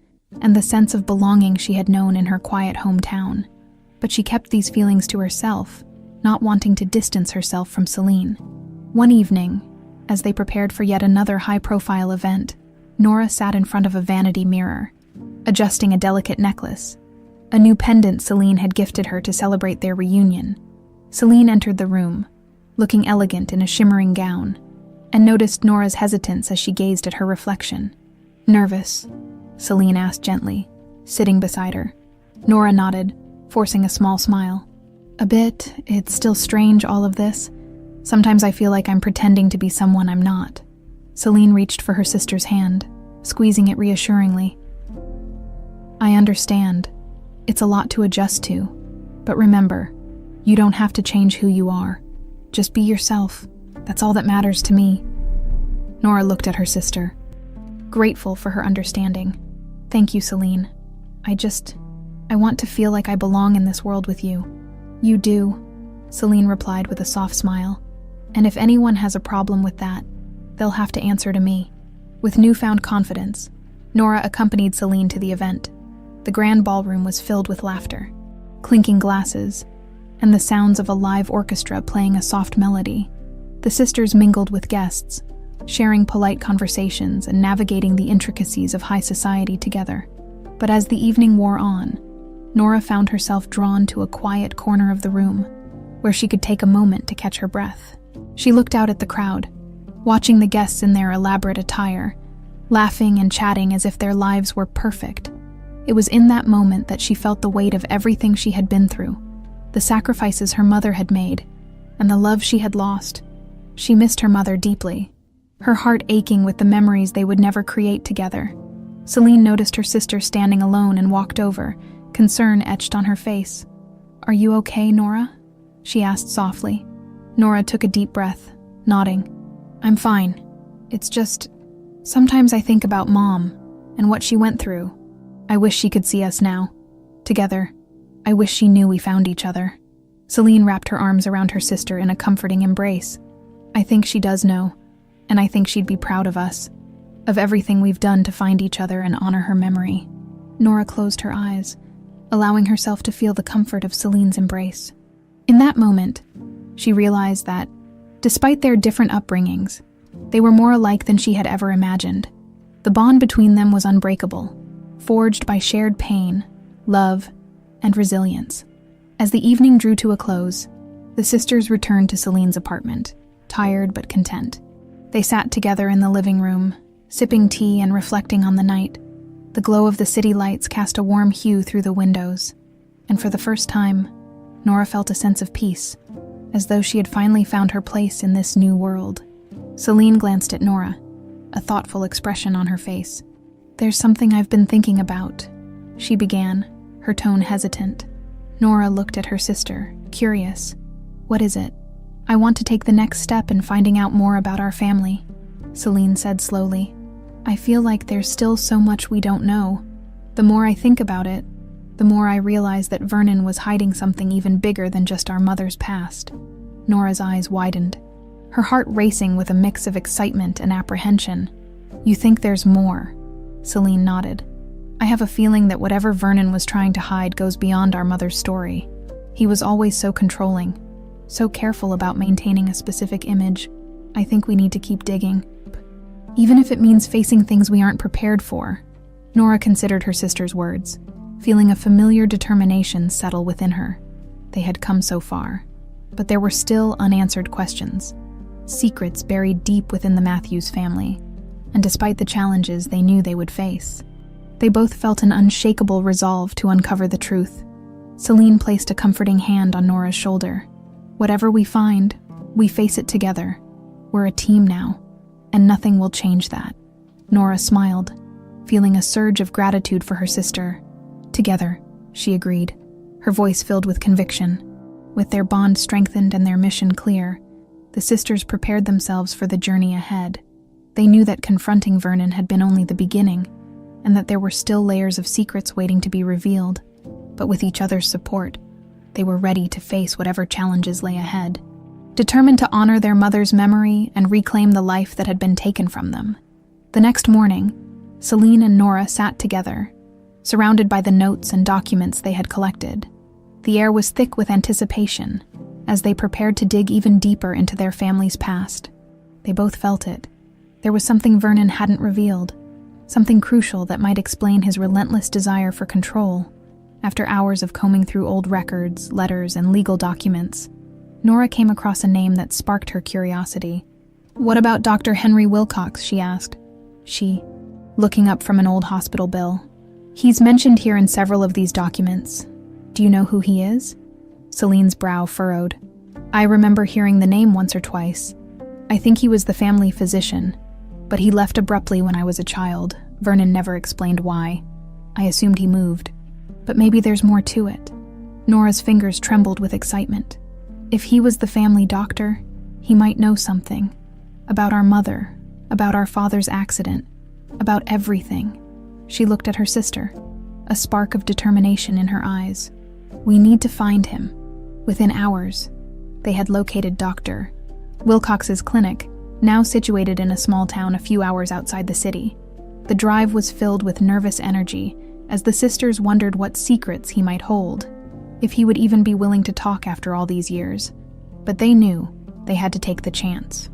and the sense of belonging she had known in her quiet hometown. But she kept these feelings to herself, not wanting to distance herself from Celine. One evening, as they prepared for yet another high-profile event, Nora sat in front of a vanity mirror, adjusting a delicate necklace, a new pendant Celine had gifted her to celebrate their reunion. Celine entered the room, looking elegant in a shimmering gown, and noticed Nora's hesitance as she gazed at her reflection. "Nervous?" Celine asked gently, sitting beside her. Nora nodded, forcing a small smile. "A bit. It's still strange, all of this. Sometimes I feel like I'm pretending to be someone I'm not." Celine reached for her sister's hand, squeezing it reassuringly. "I understand. It's a lot to adjust to. But remember, you don't have to change who you are. Just be yourself. That's all that matters to me." Nora looked at her sister, grateful for her understanding. "Thank you, Celine. I want to feel like I belong in this world with you." "You do," Celine replied with a soft smile. "And if anyone has a problem with that, they'll have to answer to me." With newfound confidence, Nora accompanied Celine to the event. The grand ballroom was filled with laughter, clinking glasses, and the sounds of a live orchestra playing a soft melody. The sisters mingled with guests, sharing polite conversations and navigating the intricacies of high society together. But as the evening wore on, Nora found herself drawn to a quiet corner of the room, where she could take a moment to catch her breath. She looked out at the crowd, watching the guests in their elaborate attire, laughing and chatting as if their lives were perfect. It was in that moment that she felt the weight of everything she had been through, the sacrifices her mother had made, and the love she had lost. She missed her mother deeply, her heart aching with the memories they would never create together. Celine noticed her sister standing alone and walked over, concern etched on her face. "Are you okay, Nora?" she asked softly. Nora took a deep breath, nodding. "I'm fine. It's just, Sometimes I think about Mom and what she went through. I wish she could see us now. Together. I wish she knew we found each other." Celine wrapped her arms around her sister in a comforting embrace. "I think she does know, and I think she'd be proud of us, of everything we've done to find each other and honor her memory." Nora closed her eyes, allowing herself to feel the comfort of Celine's embrace. In that moment, she realized that, despite their different upbringings, they were more alike than she had ever imagined. The bond between them was unbreakable, forged by shared pain, love, and resilience. As the evening drew to a close, the sisters returned to Celine's apartment, tired but content. They sat together in the living room, sipping tea and reflecting on the night. The glow of the city lights cast a warm hue through the windows, and for the first time, Nora felt a sense of peace, as though she had finally found her place in this new world. Celine glanced at Nora, a thoughtful expression on her face. "There's something I've been thinking about," she began, her tone hesitant. Nora looked at her sister, curious. "What is it?" "I want to take the next step in finding out more about our family," Celine said slowly. "I feel like there's still so much we don't know. The more I think about it, the more I realize that Vernon was hiding something even bigger than just our mother's past." Nora's eyes widened, her heart racing with a mix of excitement and apprehension. "You think there's more?" Celine nodded. "I have a feeling that whatever Vernon was trying to hide goes beyond our mother's story. He was always so controlling, so careful about maintaining a specific image. I think we need to keep digging. Even if it means facing things we aren't prepared for." Nora considered her sister's words, feeling a familiar determination settle within her. They had come so far, but there were still unanswered questions, secrets buried deep within the Matthews family, and despite the challenges they knew they would face, they both felt an unshakable resolve to uncover the truth. Celine placed a comforting hand on Nora's shoulder. "Whatever we find, we face it together. We're a team now, and nothing will change that." Nora smiled, feeling a surge of gratitude for her sister. "Together," she agreed, her voice filled with conviction. With their bond strengthened and their mission clear, the sisters prepared themselves for the journey ahead. They knew that confronting Vernon had been only the beginning, and that there were still layers of secrets waiting to be revealed. But with each other's support, they were ready to face whatever challenges lay ahead, determined to honor their mother's memory and reclaim the life that had been taken from them. The next morning, Celine and Nora sat together, surrounded by the notes and documents they had collected. The air was thick with anticipation as they prepared to dig even deeper into their family's past. They both felt it. There was something Vernon hadn't revealed, something crucial that might explain his relentless desire for control. After hours of combing through old records, letters, and legal documents, Nora came across a name that sparked her curiosity. "What about Dr. Henry Wilcox?" she asked. Looking up from an old hospital bill. "He's mentioned here in several of these documents. Do you know who he is?" Celine's brow furrowed. "I remember hearing the name once or twice. I think he was the family physician, but he left abruptly when I was a child. Vernon never explained why. I assumed he moved. But maybe there's more to it." Nora's fingers trembled with excitement. If he was the family doctor, he might know something. About our mother, about our father's accident, about everything. She looked at her sister, a spark of determination in her eyes. "We need to find him." Within hours, they had located Dr. Wilcox's clinic, now situated in a small town a few hours outside the city. The drive was filled with nervous energy as the sisters wondered what secrets he might hold, if he would even be willing to talk after all these years. But they knew they had to take the chance.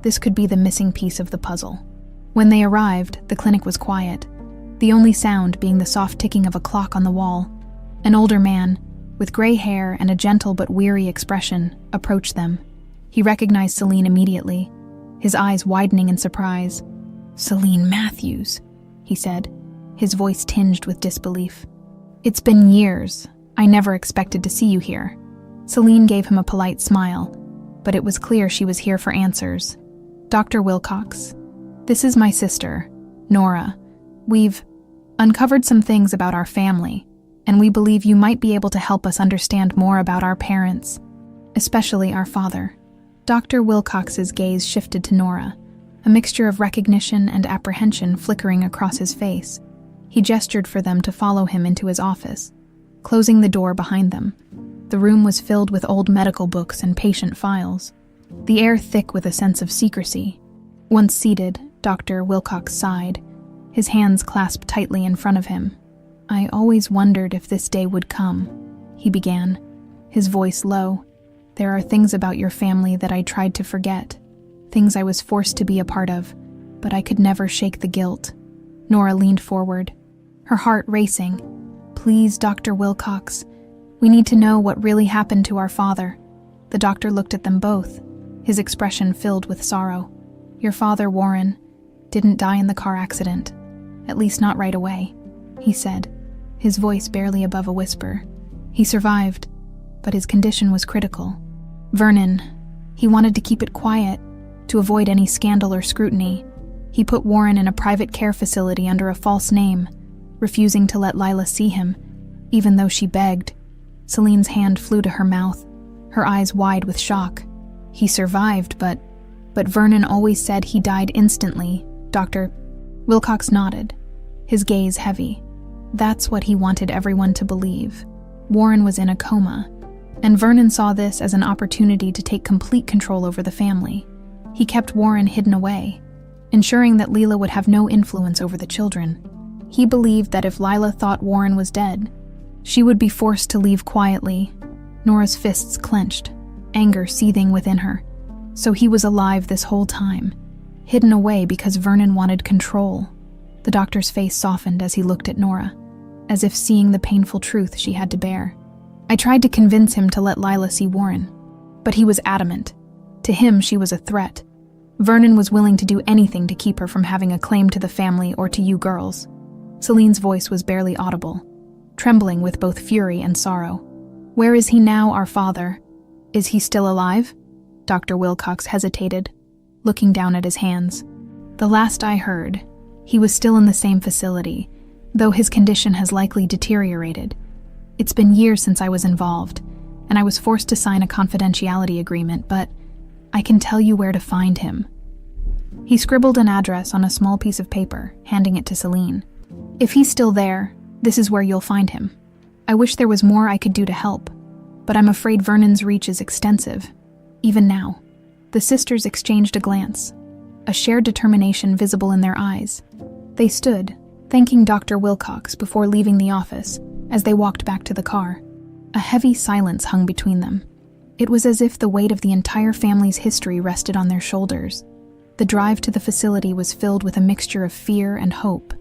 This could be the missing piece of the puzzle. When they arrived, the clinic was quiet, the only sound being the soft ticking of a clock on the wall. An older man, with gray hair and a gentle but weary expression, approached them. He recognized Celine immediately, his eyes widening in surprise. "Celine Matthews," he said, his voice tinged with disbelief. "It's been years. I never expected to see you here." Celine gave him a polite smile, but it was clear she was here for answers. "Dr. Wilcox, this is my sister, Nora. We've uncovered some things about our family, and we believe you might be able to help us understand more about our parents, especially our father." Dr. Wilcox's gaze shifted to Nora, a mixture of recognition and apprehension flickering across his face. He gestured for them to follow him into his office, closing the door behind them. The room was filled with old medical books and patient files, the air thick with a sense of secrecy. Once seated, Dr. Wilcox sighed, his hands clasped tightly in front of him. "I always wondered if this day would come," he began, his voice low. "There are things about your family that I tried to forget, things I was forced to be a part of, but I could never shake the guilt." Nora leaned forward, her heart racing. "Please, Dr. Wilcox, we need to know what really happened to our father." The doctor looked at them both, his expression filled with sorrow. "Your father, Warren, didn't die in the car accident, at least not right away," he said, his voice barely above a whisper. "He survived, but his condition was critical. Vernon, he wanted to keep it quiet, to avoid any scandal or scrutiny. He put Warren in a private care facility under a false name, refusing to let Lila see him, even though she begged." Celine's hand flew to her mouth, her eyes wide with shock. "He survived, but Vernon always said he died instantly." Dr. Wilcox nodded, his gaze heavy. "That's what he wanted everyone to believe. Warren was in a coma, and Vernon saw this as an opportunity to take complete control over the family. He kept Warren hidden away, ensuring that Lila would have no influence over the children. He believed that if Lila thought Warren was dead, she would be forced to leave quietly." Nora's fists clenched, anger seething within her. "So he was alive this whole time, hidden away because Vernon wanted control." The doctor's face softened as he looked at Nora, as if seeing the painful truth she had to bear. "I tried to convince him to let Lila see Warren, but he was adamant. To him, she was a threat. Vernon was willing to do anything to keep her from having a claim to the family or to you girls." Celine's voice was barely audible, trembling with both fury and sorrow. "Where is he now, our father? Is he still alive?" Dr. Wilcox hesitated, looking down at his hands. "The last I heard, he was still in the same facility, though his condition has likely deteriorated. It's been years since I was involved, and I was forced to sign a confidentiality agreement, but I can tell you where to find him." He scribbled an address on a small piece of paper, handing it to Celine. "If he's still there, this is where you'll find him. I wish there was more I could do to help, but I'm afraid Vernon's reach is extensive, even now." The sisters exchanged a glance, a shared determination visible in their eyes. They stood, thanking Dr. Wilcox before leaving the office as they walked back to the car. A heavy silence hung between them. It was as if the weight of the entire family's history rested on their shoulders. The drive to the facility was filled with a mixture of fear and hope.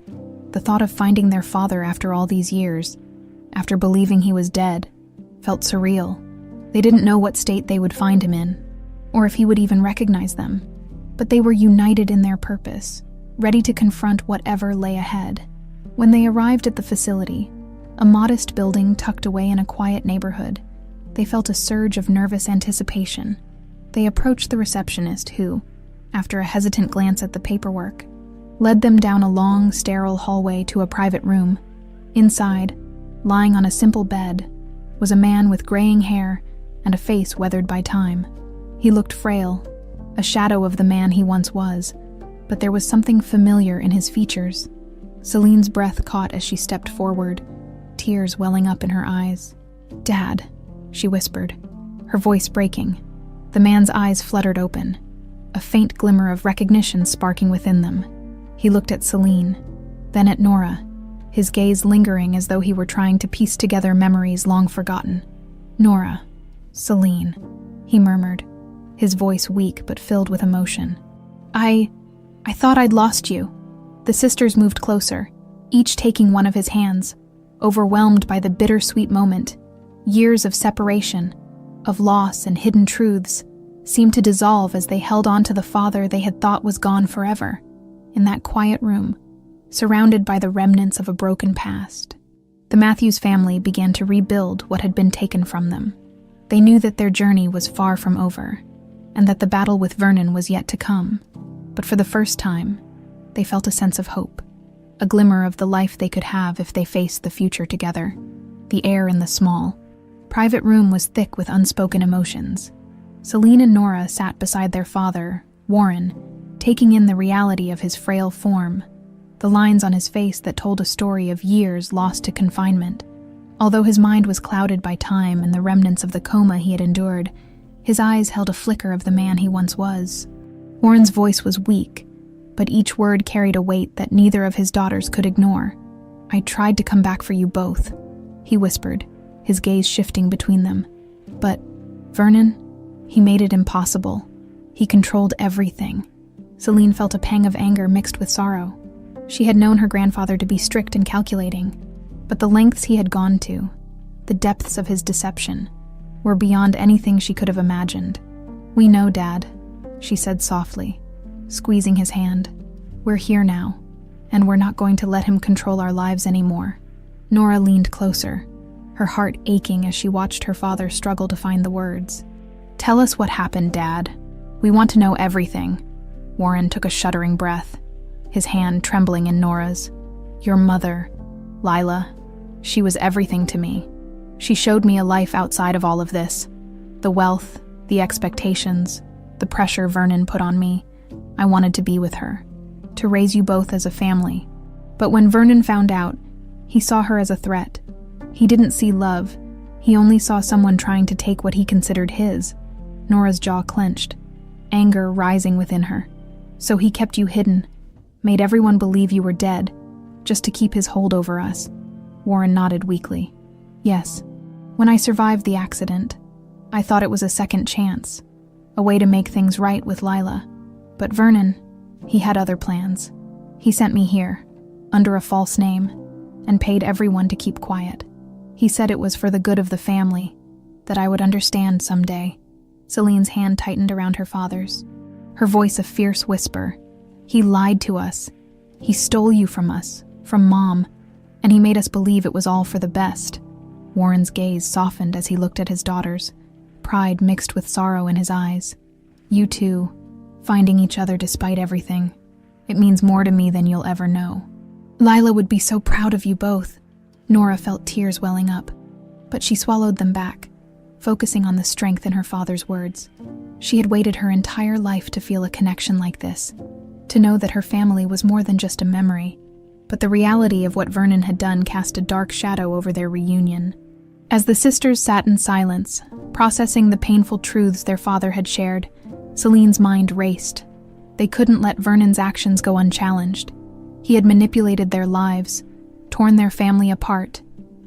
The thought of finding their father after all these years, after believing he was dead, felt surreal. They didn't know what state they would find him in, or if he would even recognize them, but they were united in their purpose, ready to confront whatever lay ahead. When they arrived at the facility, a modest building tucked away in a quiet neighborhood, they felt a surge of nervous anticipation. They approached the receptionist who, after a hesitant glance at the paperwork, led them down a long, sterile hallway to a private room. Inside, lying on a simple bed, was a man with graying hair and a face weathered by time. He looked frail, a shadow of the man he once was, but there was something familiar in his features. Celine's breath caught as she stepped forward, tears welling up in her eyes. "Dad," she whispered, her voice breaking. The man's eyes fluttered open, a faint glimmer of recognition sparking within them. He looked at Celine, then at Nora, his gaze lingering as though he were trying to piece together memories long forgotten. "Nora, Celine," he murmured, his voice weak but filled with emotion. I thought I'd lost you." The sisters moved closer, each taking one of his hands, overwhelmed by the bittersweet moment. Years of separation, of loss and hidden truths, seemed to dissolve as they held on to the father they had thought was gone forever, in that quiet room, surrounded by the remnants of a broken past. The Matthews family began to rebuild what had been taken from them. They knew that their journey was far from over, and that the battle with Vernon was yet to come. But for the first time, they felt a sense of hope, a glimmer of the life they could have if they faced the future together. The air in the small, private room was thick with unspoken emotions. Celine and Nora sat beside their father, Warren, taking in the reality of his frail form, the lines on his face that told a story of years lost to confinement. Although his mind was clouded by time and the remnants of the coma he had endured, his eyes held a flicker of the man he once was. Warren's voice was weak, but each word carried a weight that neither of his daughters could ignore. "I tried to come back for you both," he whispered, his gaze shifting between them. "But, Vernon, he made it impossible. He controlled everything." Celine felt a pang of anger mixed with sorrow. She had known her grandfather to be strict and calculating, but the lengths he had gone to, the depths of his deception, were beyond anything she could have imagined. "We know, Dad," she said softly, squeezing his hand. "We're here now, and we're not going to let him control our lives anymore." Nora leaned closer, her heart aching as she watched her father struggle to find the words. "Tell us what happened, Dad. We want to know everything." Warren took a shuddering breath, his hand trembling in Nora's. "Your mother, Lila, she was everything to me. She showed me a life outside of all of this. The wealth, the expectations, the pressure Vernon put on me. I wanted to be with her, to raise you both as a family. But when Vernon found out, he saw her as a threat. He didn't see love. He only saw someone trying to take what he considered his." Nora's jaw clenched, anger rising within her. "So he kept you hidden, made everyone believe you were dead, just to keep his hold over us." Warren nodded weakly. "Yes. When I survived the accident, I thought it was a second chance, a way to make things right with Lila. But Vernon, he had other plans. He sent me here, under a false name, and paid everyone to keep quiet. He said it was for the good of the family, that I would understand someday." Celine's hand tightened around her father's, her voice a fierce whisper. "He lied to us. He stole you from us, from Mom, and he made us believe it was all for the best." Warren's gaze softened as he looked at his daughters, pride mixed with sorrow in his eyes. "You two, finding each other despite everything. It means more to me than you'll ever know. Lila would be so proud of you both." Nora felt tears welling up, but she swallowed them back, focusing on the strength in her father's words. She had waited her entire life to feel a connection like this, to know that her family was more than just a memory. But the reality of what Vernon had done cast a dark shadow over their reunion. As the sisters sat in silence, processing the painful truths their father had shared, Celine's mind raced. They couldn't let Vernon's actions go unchallenged. He had manipulated their lives, torn their family apart,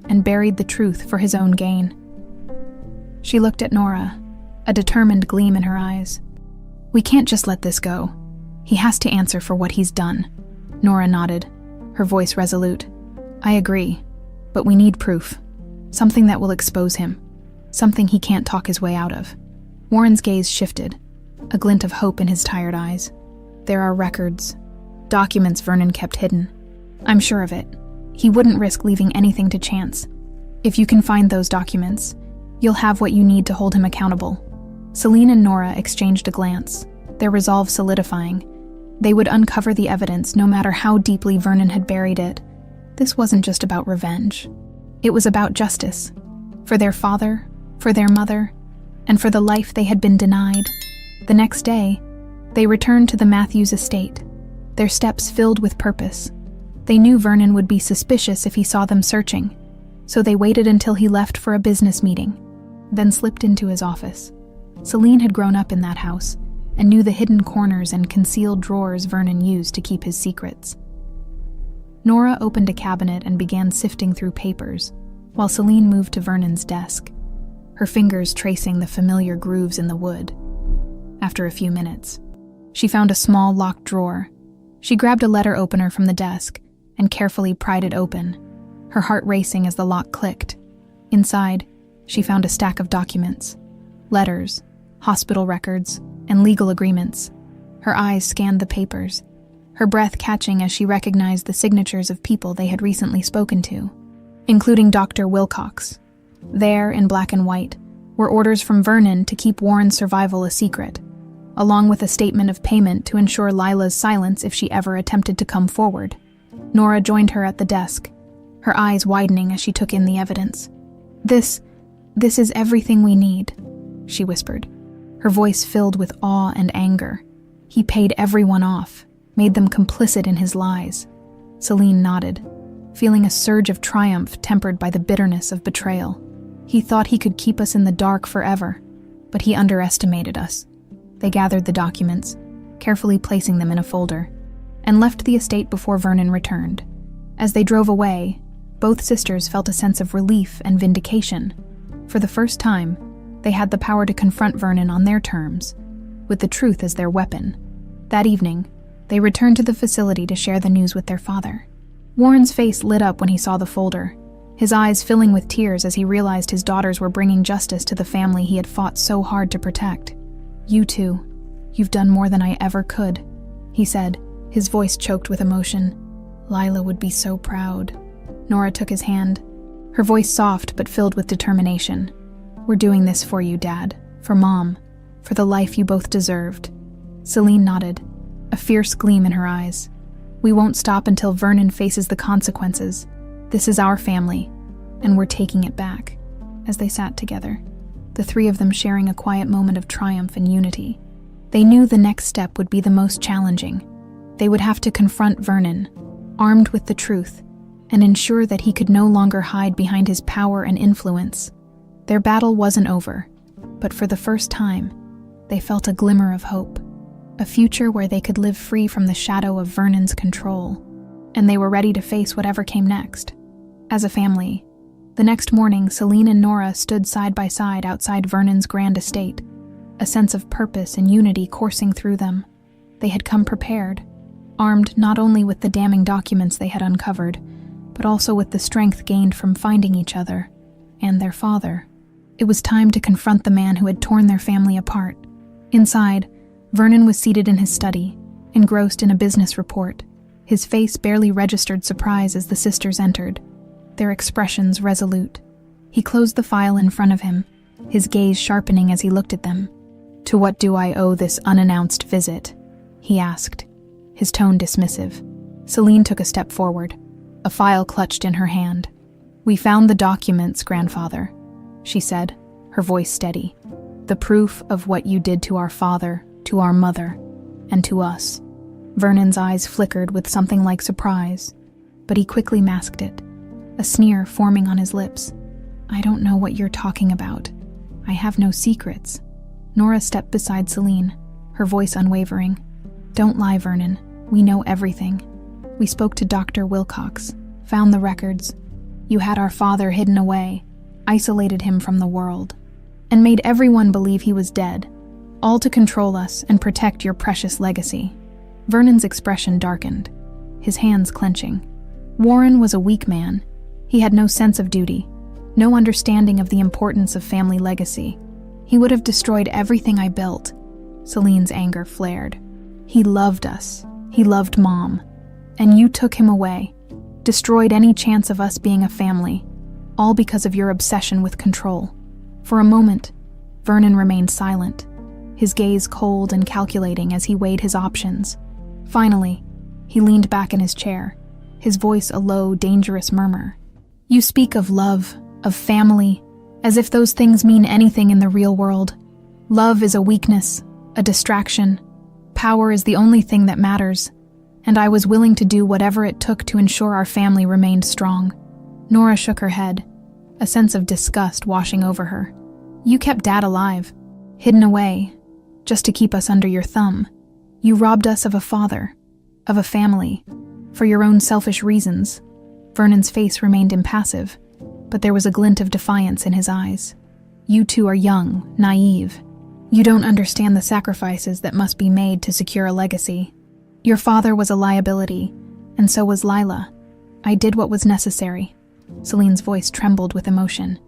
and buried the truth for his own gain. She looked at Nora, a determined gleam in her eyes. "We can't just let this go. He has to answer for what he's done." Nora nodded, her voice resolute. "I agree, but we need proof. Something that will expose him. Something he can't talk his way out of." Warren's gaze shifted, a glint of hope in his tired eyes. "There are records, documents Vernon kept hidden. I'm sure of it. He wouldn't risk leaving anything to chance. If you can find those documents, you'll have what you need to hold him accountable." Celine and Nora exchanged a glance, their resolve solidifying. They would uncover the evidence no matter how deeply Vernon had buried it. This wasn't just about revenge. It was about justice. For their father, for their mother, and for the life they had been denied. The next day, they returned to the Matthews estate, their steps filled with purpose. They knew Vernon would be suspicious if he saw them searching, so they waited until he left for a business meeting, then slipped into his office. Celine had grown up in that house and knew the hidden corners and concealed drawers Vernon used to keep his secrets. Nora opened a cabinet and began sifting through papers, while Celine moved to Vernon's desk, her fingers tracing the familiar grooves in the wood. After a few minutes, she found a small locked drawer. She grabbed a letter opener from the desk and carefully pried it open, her heart racing as the lock clicked. Inside, she found a stack of documents, letters, hospital records, and legal agreements. Her eyes scanned the papers, her breath catching as she recognized the signatures of people they had recently spoken to, including Dr. Wilcox. There, in black and white, were orders from Vernon to keep Warren's survival a secret, along with a statement of payment to ensure Lila's silence if she ever attempted to come forward. Nora joined her at the desk, her eyes widening as she took in the evidence. This is everything we need," she whispered, her voice filled with awe and anger. He paid everyone off, made them complicit in his lies. Celine nodded, feeling a surge of triumph tempered by the bitterness of betrayal. He thought he could keep us in the dark forever, but he underestimated us. They gathered the documents, carefully placing them in a folder, and left the estate before Vernon returned. As they drove away, both sisters felt a sense of relief and vindication. For the first time, they had the power to confront Vernon on their terms, with the truth as their weapon. That evening, they returned to the facility to share the news with their father. Warren's face lit up when he saw the folder, his eyes filling with tears as he realized his daughters were bringing justice to the family he had fought so hard to protect. "You two, you've done more than I ever could," he said, his voice choked with emotion. "Lila would be so proud." Nora took his hand, her voice soft but filled with determination. "We're doing this for you, Dad, for Mom, for the life you both deserved." Celine nodded, a fierce gleam in her eyes. "We won't stop until Vernon faces the consequences. This is our family, and we're taking it back." As they sat together, the three of them sharing a quiet moment of triumph and unity, they knew the next step would be the most challenging. They would have to confront Vernon, armed with the truth, and ensure that he could no longer hide behind his power and influence. Their battle wasn't over, but for the first time, they felt a glimmer of hope, a future where they could live free from the shadow of Vernon's control, and they were ready to face whatever came next. As a family, the next morning, Celine and Nora stood side by side outside Vernon's grand estate, a sense of purpose and unity coursing through them. They had come prepared, armed not only with the damning documents they had uncovered, but also with the strength gained from finding each other and their father. It was time to confront the man who had torn their family apart. Inside, Vernon was seated in his study, engrossed in a business report. His face barely registered surprise as the sisters entered, their expressions resolute. He closed the file in front of him, his gaze sharpening as he looked at them. "To what do I owe this unannounced visit?" he asked, his tone dismissive. Celine took a step forward, a file clutched in her hand. "We found the documents, grandfather," she said, her voice steady. "The proof of what you did to our father, to our mother, and to us." Vernon's eyes flickered with something like surprise, but he quickly masked it, a sneer forming on his lips. "I don't know what you're talking about. I have no secrets." Nora stepped beside Celine, her voice unwavering. "Don't lie, Vernon. We know everything. We spoke to Dr. Wilcox, found the records. You had our father hidden away, isolated him from the world, and made everyone believe he was dead, all to control us and protect your precious legacy." Vernon's expression darkened, his hands clenching. Warren was a weak man. He had no sense of duty, no understanding of the importance of family legacy. "He would have destroyed everything I built." Celine's anger flared. "He loved us. He loved Mom. And you took him away, destroyed any chance of us being a family, all because of your obsession with control." For a moment, Vernon remained silent, his gaze cold and calculating as he weighed his options. Finally, he leaned back in his chair, his voice a low, dangerous murmur. "You speak of love, of family, as if those things mean anything in the real world. Love is a weakness, a distraction. Power is the only thing that matters, and I was willing to do whatever it took to ensure our family remained strong." Nora shook her head, a sense of disgust washing over her. "You kept Dad alive, hidden away, just to keep us under your thumb. You robbed us of a father, of a family, for your own selfish reasons." Vernon's face remained impassive, but there was a glint of defiance in his eyes. "You two are young, naive. You don't understand the sacrifices that must be made to secure a legacy. Your father was a liability, and so was Lila. I did what was necessary." Celine's voice trembled with emotion.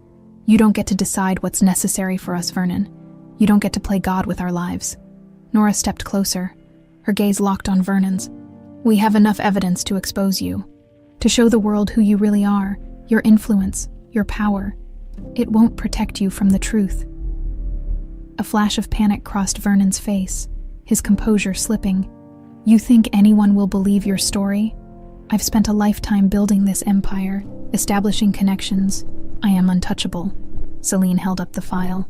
"You don't get to decide what's necessary for us, Vernon. You don't get to play God with our lives." Nora stepped closer, her gaze locked on Vernon's. "We have enough evidence to expose you, to show the world who you really are, your influence, your power. It won't protect you from the truth." A flash of panic crossed Vernon's face, his composure slipping. "You think anyone will believe your story? I've spent a lifetime building this empire, establishing connections. I am untouchable." Celine held up the file,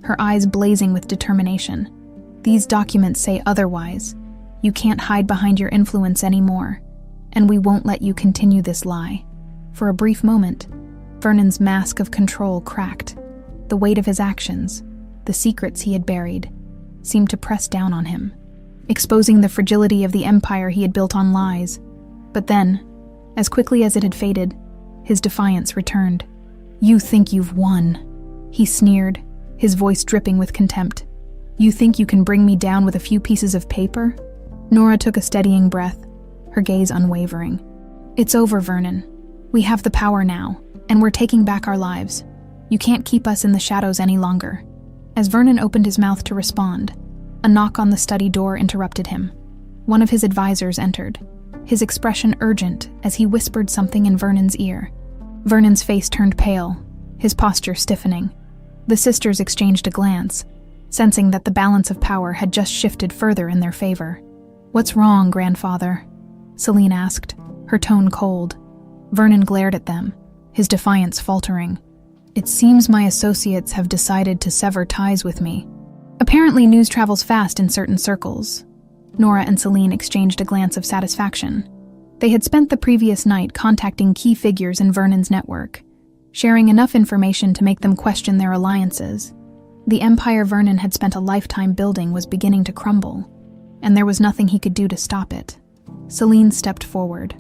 her eyes blazing with determination. These documents say otherwise. You can't hide behind your influence anymore, and we won't let you continue this lie." For a brief moment, Vernon's mask of control cracked. The weight of his actions, the secrets he had buried, seemed to press down on him, exposing the fragility of the empire he had built on lies. But then, as quickly as it had faded, his defiance returned. "You think you've won," he sneered, his voice dripping with contempt. "You think you can bring me down with a few pieces of paper?" Nora took a steadying breath, her gaze unwavering. "It's over, Vernon. We have the power now, and we're taking back our lives. You can't keep us in the shadows any longer." As Vernon opened his mouth to respond, a knock on the study door interrupted him. One of his advisors entered, his expression urgent as he whispered something in Vernon's ear. Vernon's face turned pale, his posture stiffening. The sisters exchanged a glance, sensing that the balance of power had just shifted further in their favor. "What's wrong, grandfather?" Celine asked, her tone cold. Vernon glared at them, his defiance faltering. "It seems my associates have decided to sever ties with me." Apparently news travels fast in certain circles. Nora and Celine exchanged a glance of satisfaction. They had spent the previous night contacting key figures in Vernon's network, sharing enough information to make them question their alliances. The empire Vernon had spent a lifetime building was beginning to crumble, and there was nothing he could do to stop it. Celine stepped forward,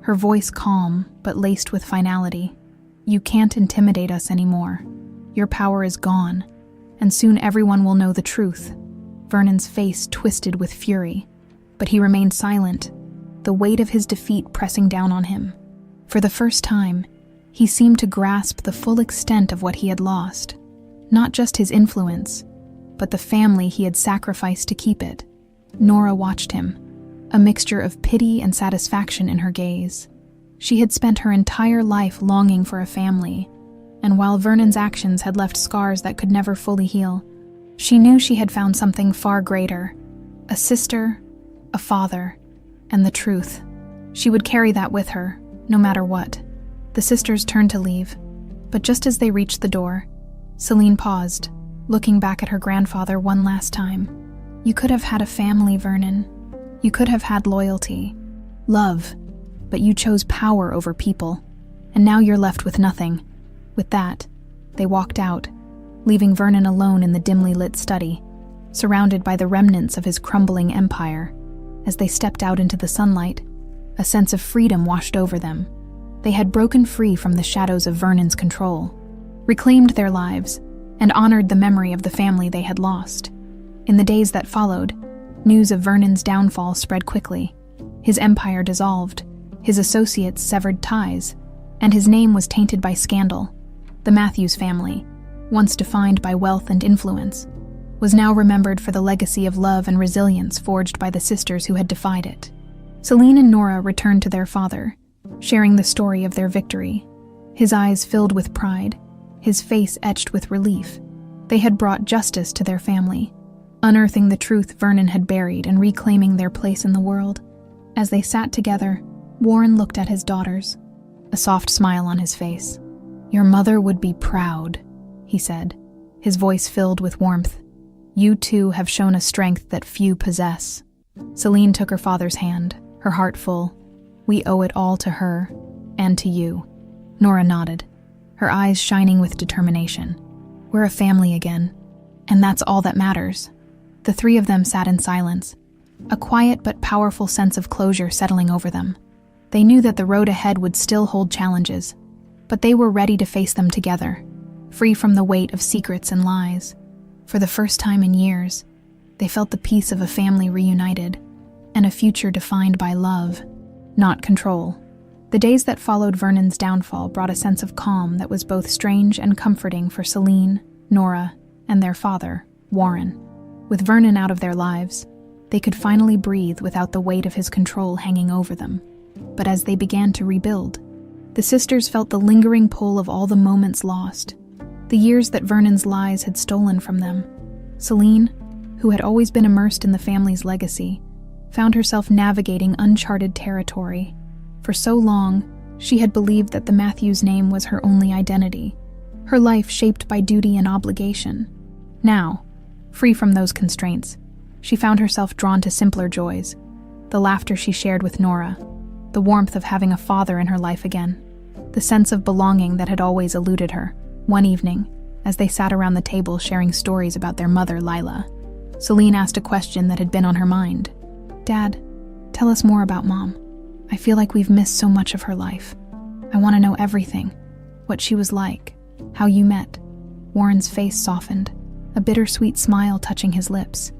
her voice calm but laced with finality. "You can't intimidate us anymore. Your power is gone, and soon everyone will know the truth." Vernon's face twisted with fury, but he remained silent, the weight of his defeat pressing down on him. For the first time, he seemed to grasp the full extent of what he had lost. Not just his influence, but the family he had sacrificed to keep it. Nora watched him, a mixture of pity and satisfaction in her gaze. She had spent her entire life longing for a family, and while Vernon's actions had left scars that could never fully heal, she knew she had found something far greater: a sister, a father, and the truth. She would carry that with her, no matter what. The sisters turned to leave, but just as they reached the door, Celine paused, looking back at her grandfather one last time. "You could have had a family, Vernon. You could have had loyalty, love, but you chose power over people, and now you're left with nothing." With that, they walked out, leaving Vernon alone in the dimly lit study, surrounded by the remnants of his crumbling empire. As they stepped out into the sunlight, a sense of freedom washed over them. They had broken free from the shadows of Vernon's control, reclaimed their lives, and honored the memory of the family they had lost. In the days that followed, news of Vernon's downfall spread quickly. His empire dissolved, his associates severed ties, and his name was tainted by scandal. The Matthews family, once defined by wealth and influence, was now remembered for the legacy of love and resilience forged by the sisters who had defied it. Celine and Nora returned to their father, sharing the story of their victory. His eyes filled with pride, his face etched with relief. They had brought justice to their family, unearthing the truth Vernon had buried and reclaiming their place in the world. As they sat together, Warren looked at his daughters, a soft smile on his face. "Your mother would be proud," he said, his voice filled with warmth. "You two have shown a strength that few possess." Celine took her father's hand, her heart full. "We owe it all to her, and to you." Nora nodded, her eyes shining with determination. "We're a family again, and that's all that matters." The three of them sat in silence, a quiet but powerful sense of closure settling over them. They knew that the road ahead would still hold challenges, but they were ready to face them together, free from the weight of secrets and lies. For the first time in years, they felt the peace of a family reunited, and a future defined by love, not control. The days that followed Vernon's downfall brought a sense of calm that was both strange and comforting for Celine, Nora, and their father, Warren. With Vernon out of their lives, they could finally breathe without the weight of his control hanging over them. But as they began to rebuild, the sisters felt the lingering pull of all the moments lost, the years that Vernon's lies had stolen from them. Celine, who had always been immersed in the family's legacy, found herself navigating uncharted territory. For so long, she had believed that the Matthews name was her only identity, her life shaped by duty and obligation. Now, free from those constraints, She found herself drawn to simpler joys, the laughter she shared with Nora, the warmth of having a father in her life again, the sense of belonging that had always eluded her. One evening, as they sat around the table sharing stories about their mother, Lila, Celine asked a question that had been on her mind. "Dad, tell us more about Mom. I feel like we've missed so much of her life. I want to know everything, what she was like, how you met." Warren's face softened, a bittersweet smile touching his lips.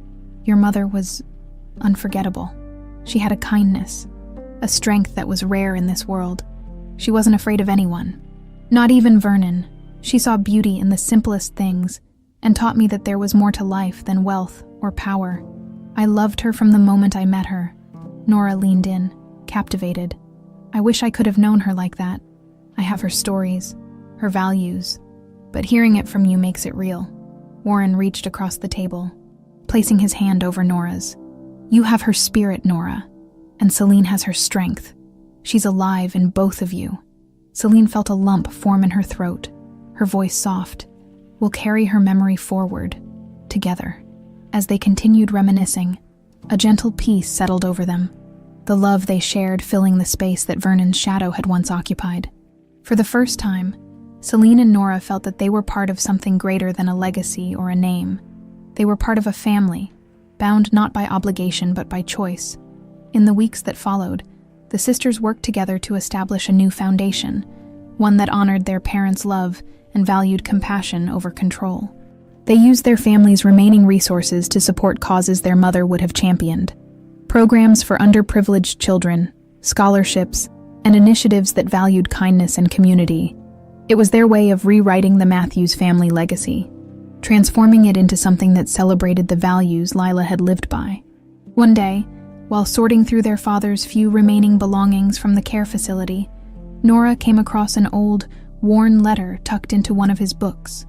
"Your mother was unforgettable. She had a kindness, a strength that was rare in this world. She wasn't afraid of anyone, not even Vernon. She saw beauty in the simplest things and taught me that there was more to life than wealth or power. I loved her from the moment I met her." Nora leaned in, captivated. "I wish I could have known her like that. I have her stories, her values, but hearing it from you makes it real." Warren reached across the table, placing his hand over Nora's. "You have her spirit, Nora, and Celine has her strength. She's alive in both of you." Celine felt a lump form in her throat, her voice soft. "We'll carry her memory forward, together." As they continued reminiscing, a gentle peace settled over them, the love they shared filling the space that Vernon's shadow had once occupied. For the first time, Celine and Nora felt that they were part of something greater than a legacy or a name. They were part of a family, bound not by obligation but by choice. In the weeks that followed, the sisters worked together to establish a new foundation, one that honored their parents' love and valued compassion over control. They used their family's remaining resources to support causes their mother would have championed. Programs for underprivileged children, scholarships, and initiatives that valued kindness and community. It was their way of rewriting the Matthews family legacy, transforming it into something that celebrated the values Lila had lived by. One day, while sorting through their father's few remaining belongings from the care facility, Nora came across an old, worn letter tucked into one of his books.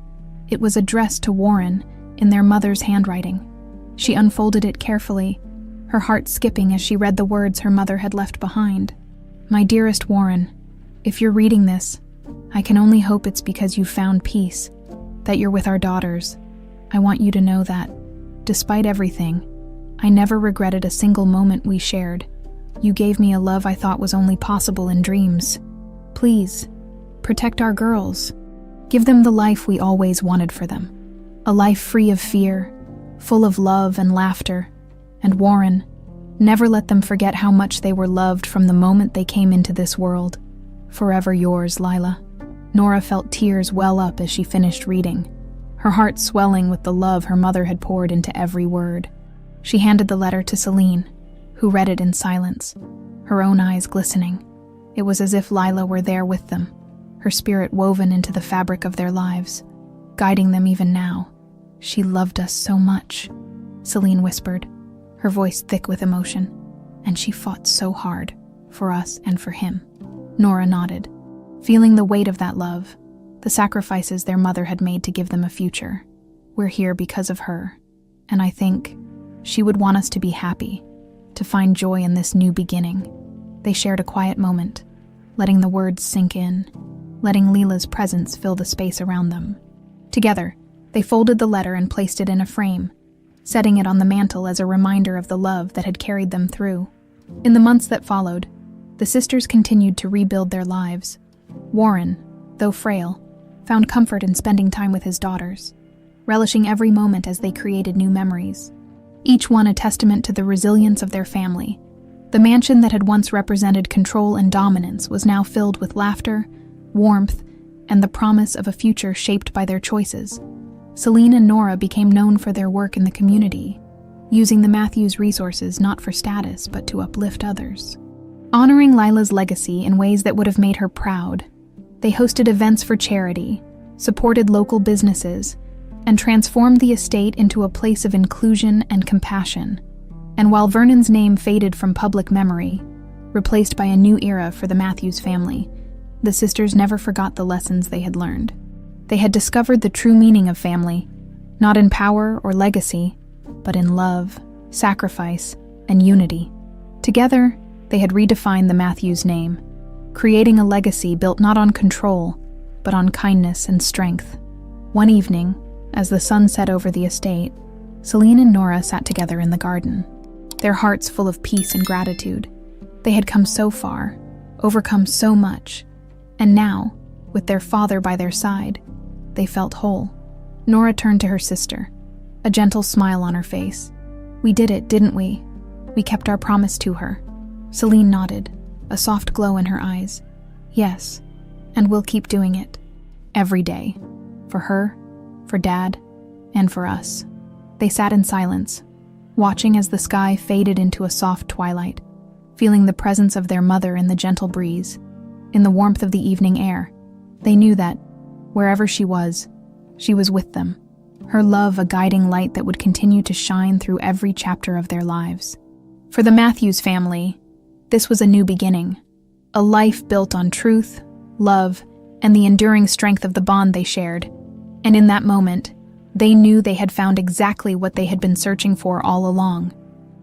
It was addressed to Warren in their mother's handwriting. She unfolded it carefully, her heart skipping as she read the words her mother had left behind. "My dearest Warren, if you're reading this, I can only hope it's because you found peace, that you're with our daughters. I want you to know that, despite everything, I never regretted a single moment we shared. You gave me a love I thought was only possible in dreams. Please, protect our girls. Give them the life we always wanted for them. A life free of fear, full of love and laughter. And Warren, never let them forget how much they were loved from the moment they came into this world. Forever yours, Lila." Nora felt tears well up as she finished reading, her heart swelling with the love her mother had poured into every word. She handed the letter to Celine, who read it in silence, her own eyes glistening. It was as if Lila were there with them, her spirit woven into the fabric of their lives, guiding them even now. "She loved us so much," Celine whispered, her voice thick with emotion. "And she fought so hard, for us and for him." Nora nodded, feeling the weight of that love, the sacrifices their mother had made to give them a future. "We're here because of her, and I think she would want us to be happy, to find joy in this new beginning." They shared a quiet moment, letting the words sink in, letting Lila's presence fill the space around them. Together, they folded the letter and placed it in a frame, setting it on the mantel as a reminder of the love that had carried them through. In the months that followed, the sisters continued to rebuild their lives. Warren, though frail, found comfort in spending time with his daughters, relishing every moment as they created new memories, each one a testament to the resilience of their family. The mansion that had once represented control and dominance was now filled with laughter, warmth, and the promise of a future shaped by their choices. Celine and Nora became known for their work in the community, using the Matthews resources not for status but to uplift others. Honoring Lila's legacy in ways that would have made her proud, they hosted events for charity, supported local businesses, and transformed the estate into a place of inclusion and compassion. And while Vernon's name faded from public memory, replaced by a new era for the Matthews family, the sisters never forgot the lessons they had learned. They had discovered the true meaning of family, not in power or legacy, but in love, sacrifice, and unity. Together, they had redefined the Matthews name, creating a legacy built not on control, but on kindness and strength. One evening, as the sun set over the estate, Celine and Nora sat together in the garden, their hearts full of peace and gratitude. They had come so far, overcome so much, and now, with their father by their side, they felt whole. Nora turned to her sister, a gentle smile on her face. "We did it, didn't we? We kept our promise to her." Celine nodded, a soft glow in her eyes. "Yes, and we'll keep doing it. Every day. For her, for Dad, and for us." They sat in silence, watching as the sky faded into a soft twilight, feeling the presence of their mother in the gentle breeze, in the warmth of the evening air. They knew that, wherever she was with them, her love a guiding light that would continue to shine through every chapter of their lives. For the Matthews family, this was a new beginning, a life built on truth, love, and the enduring strength of the bond they shared. And in that moment, they knew they had found exactly what they had been searching for all along.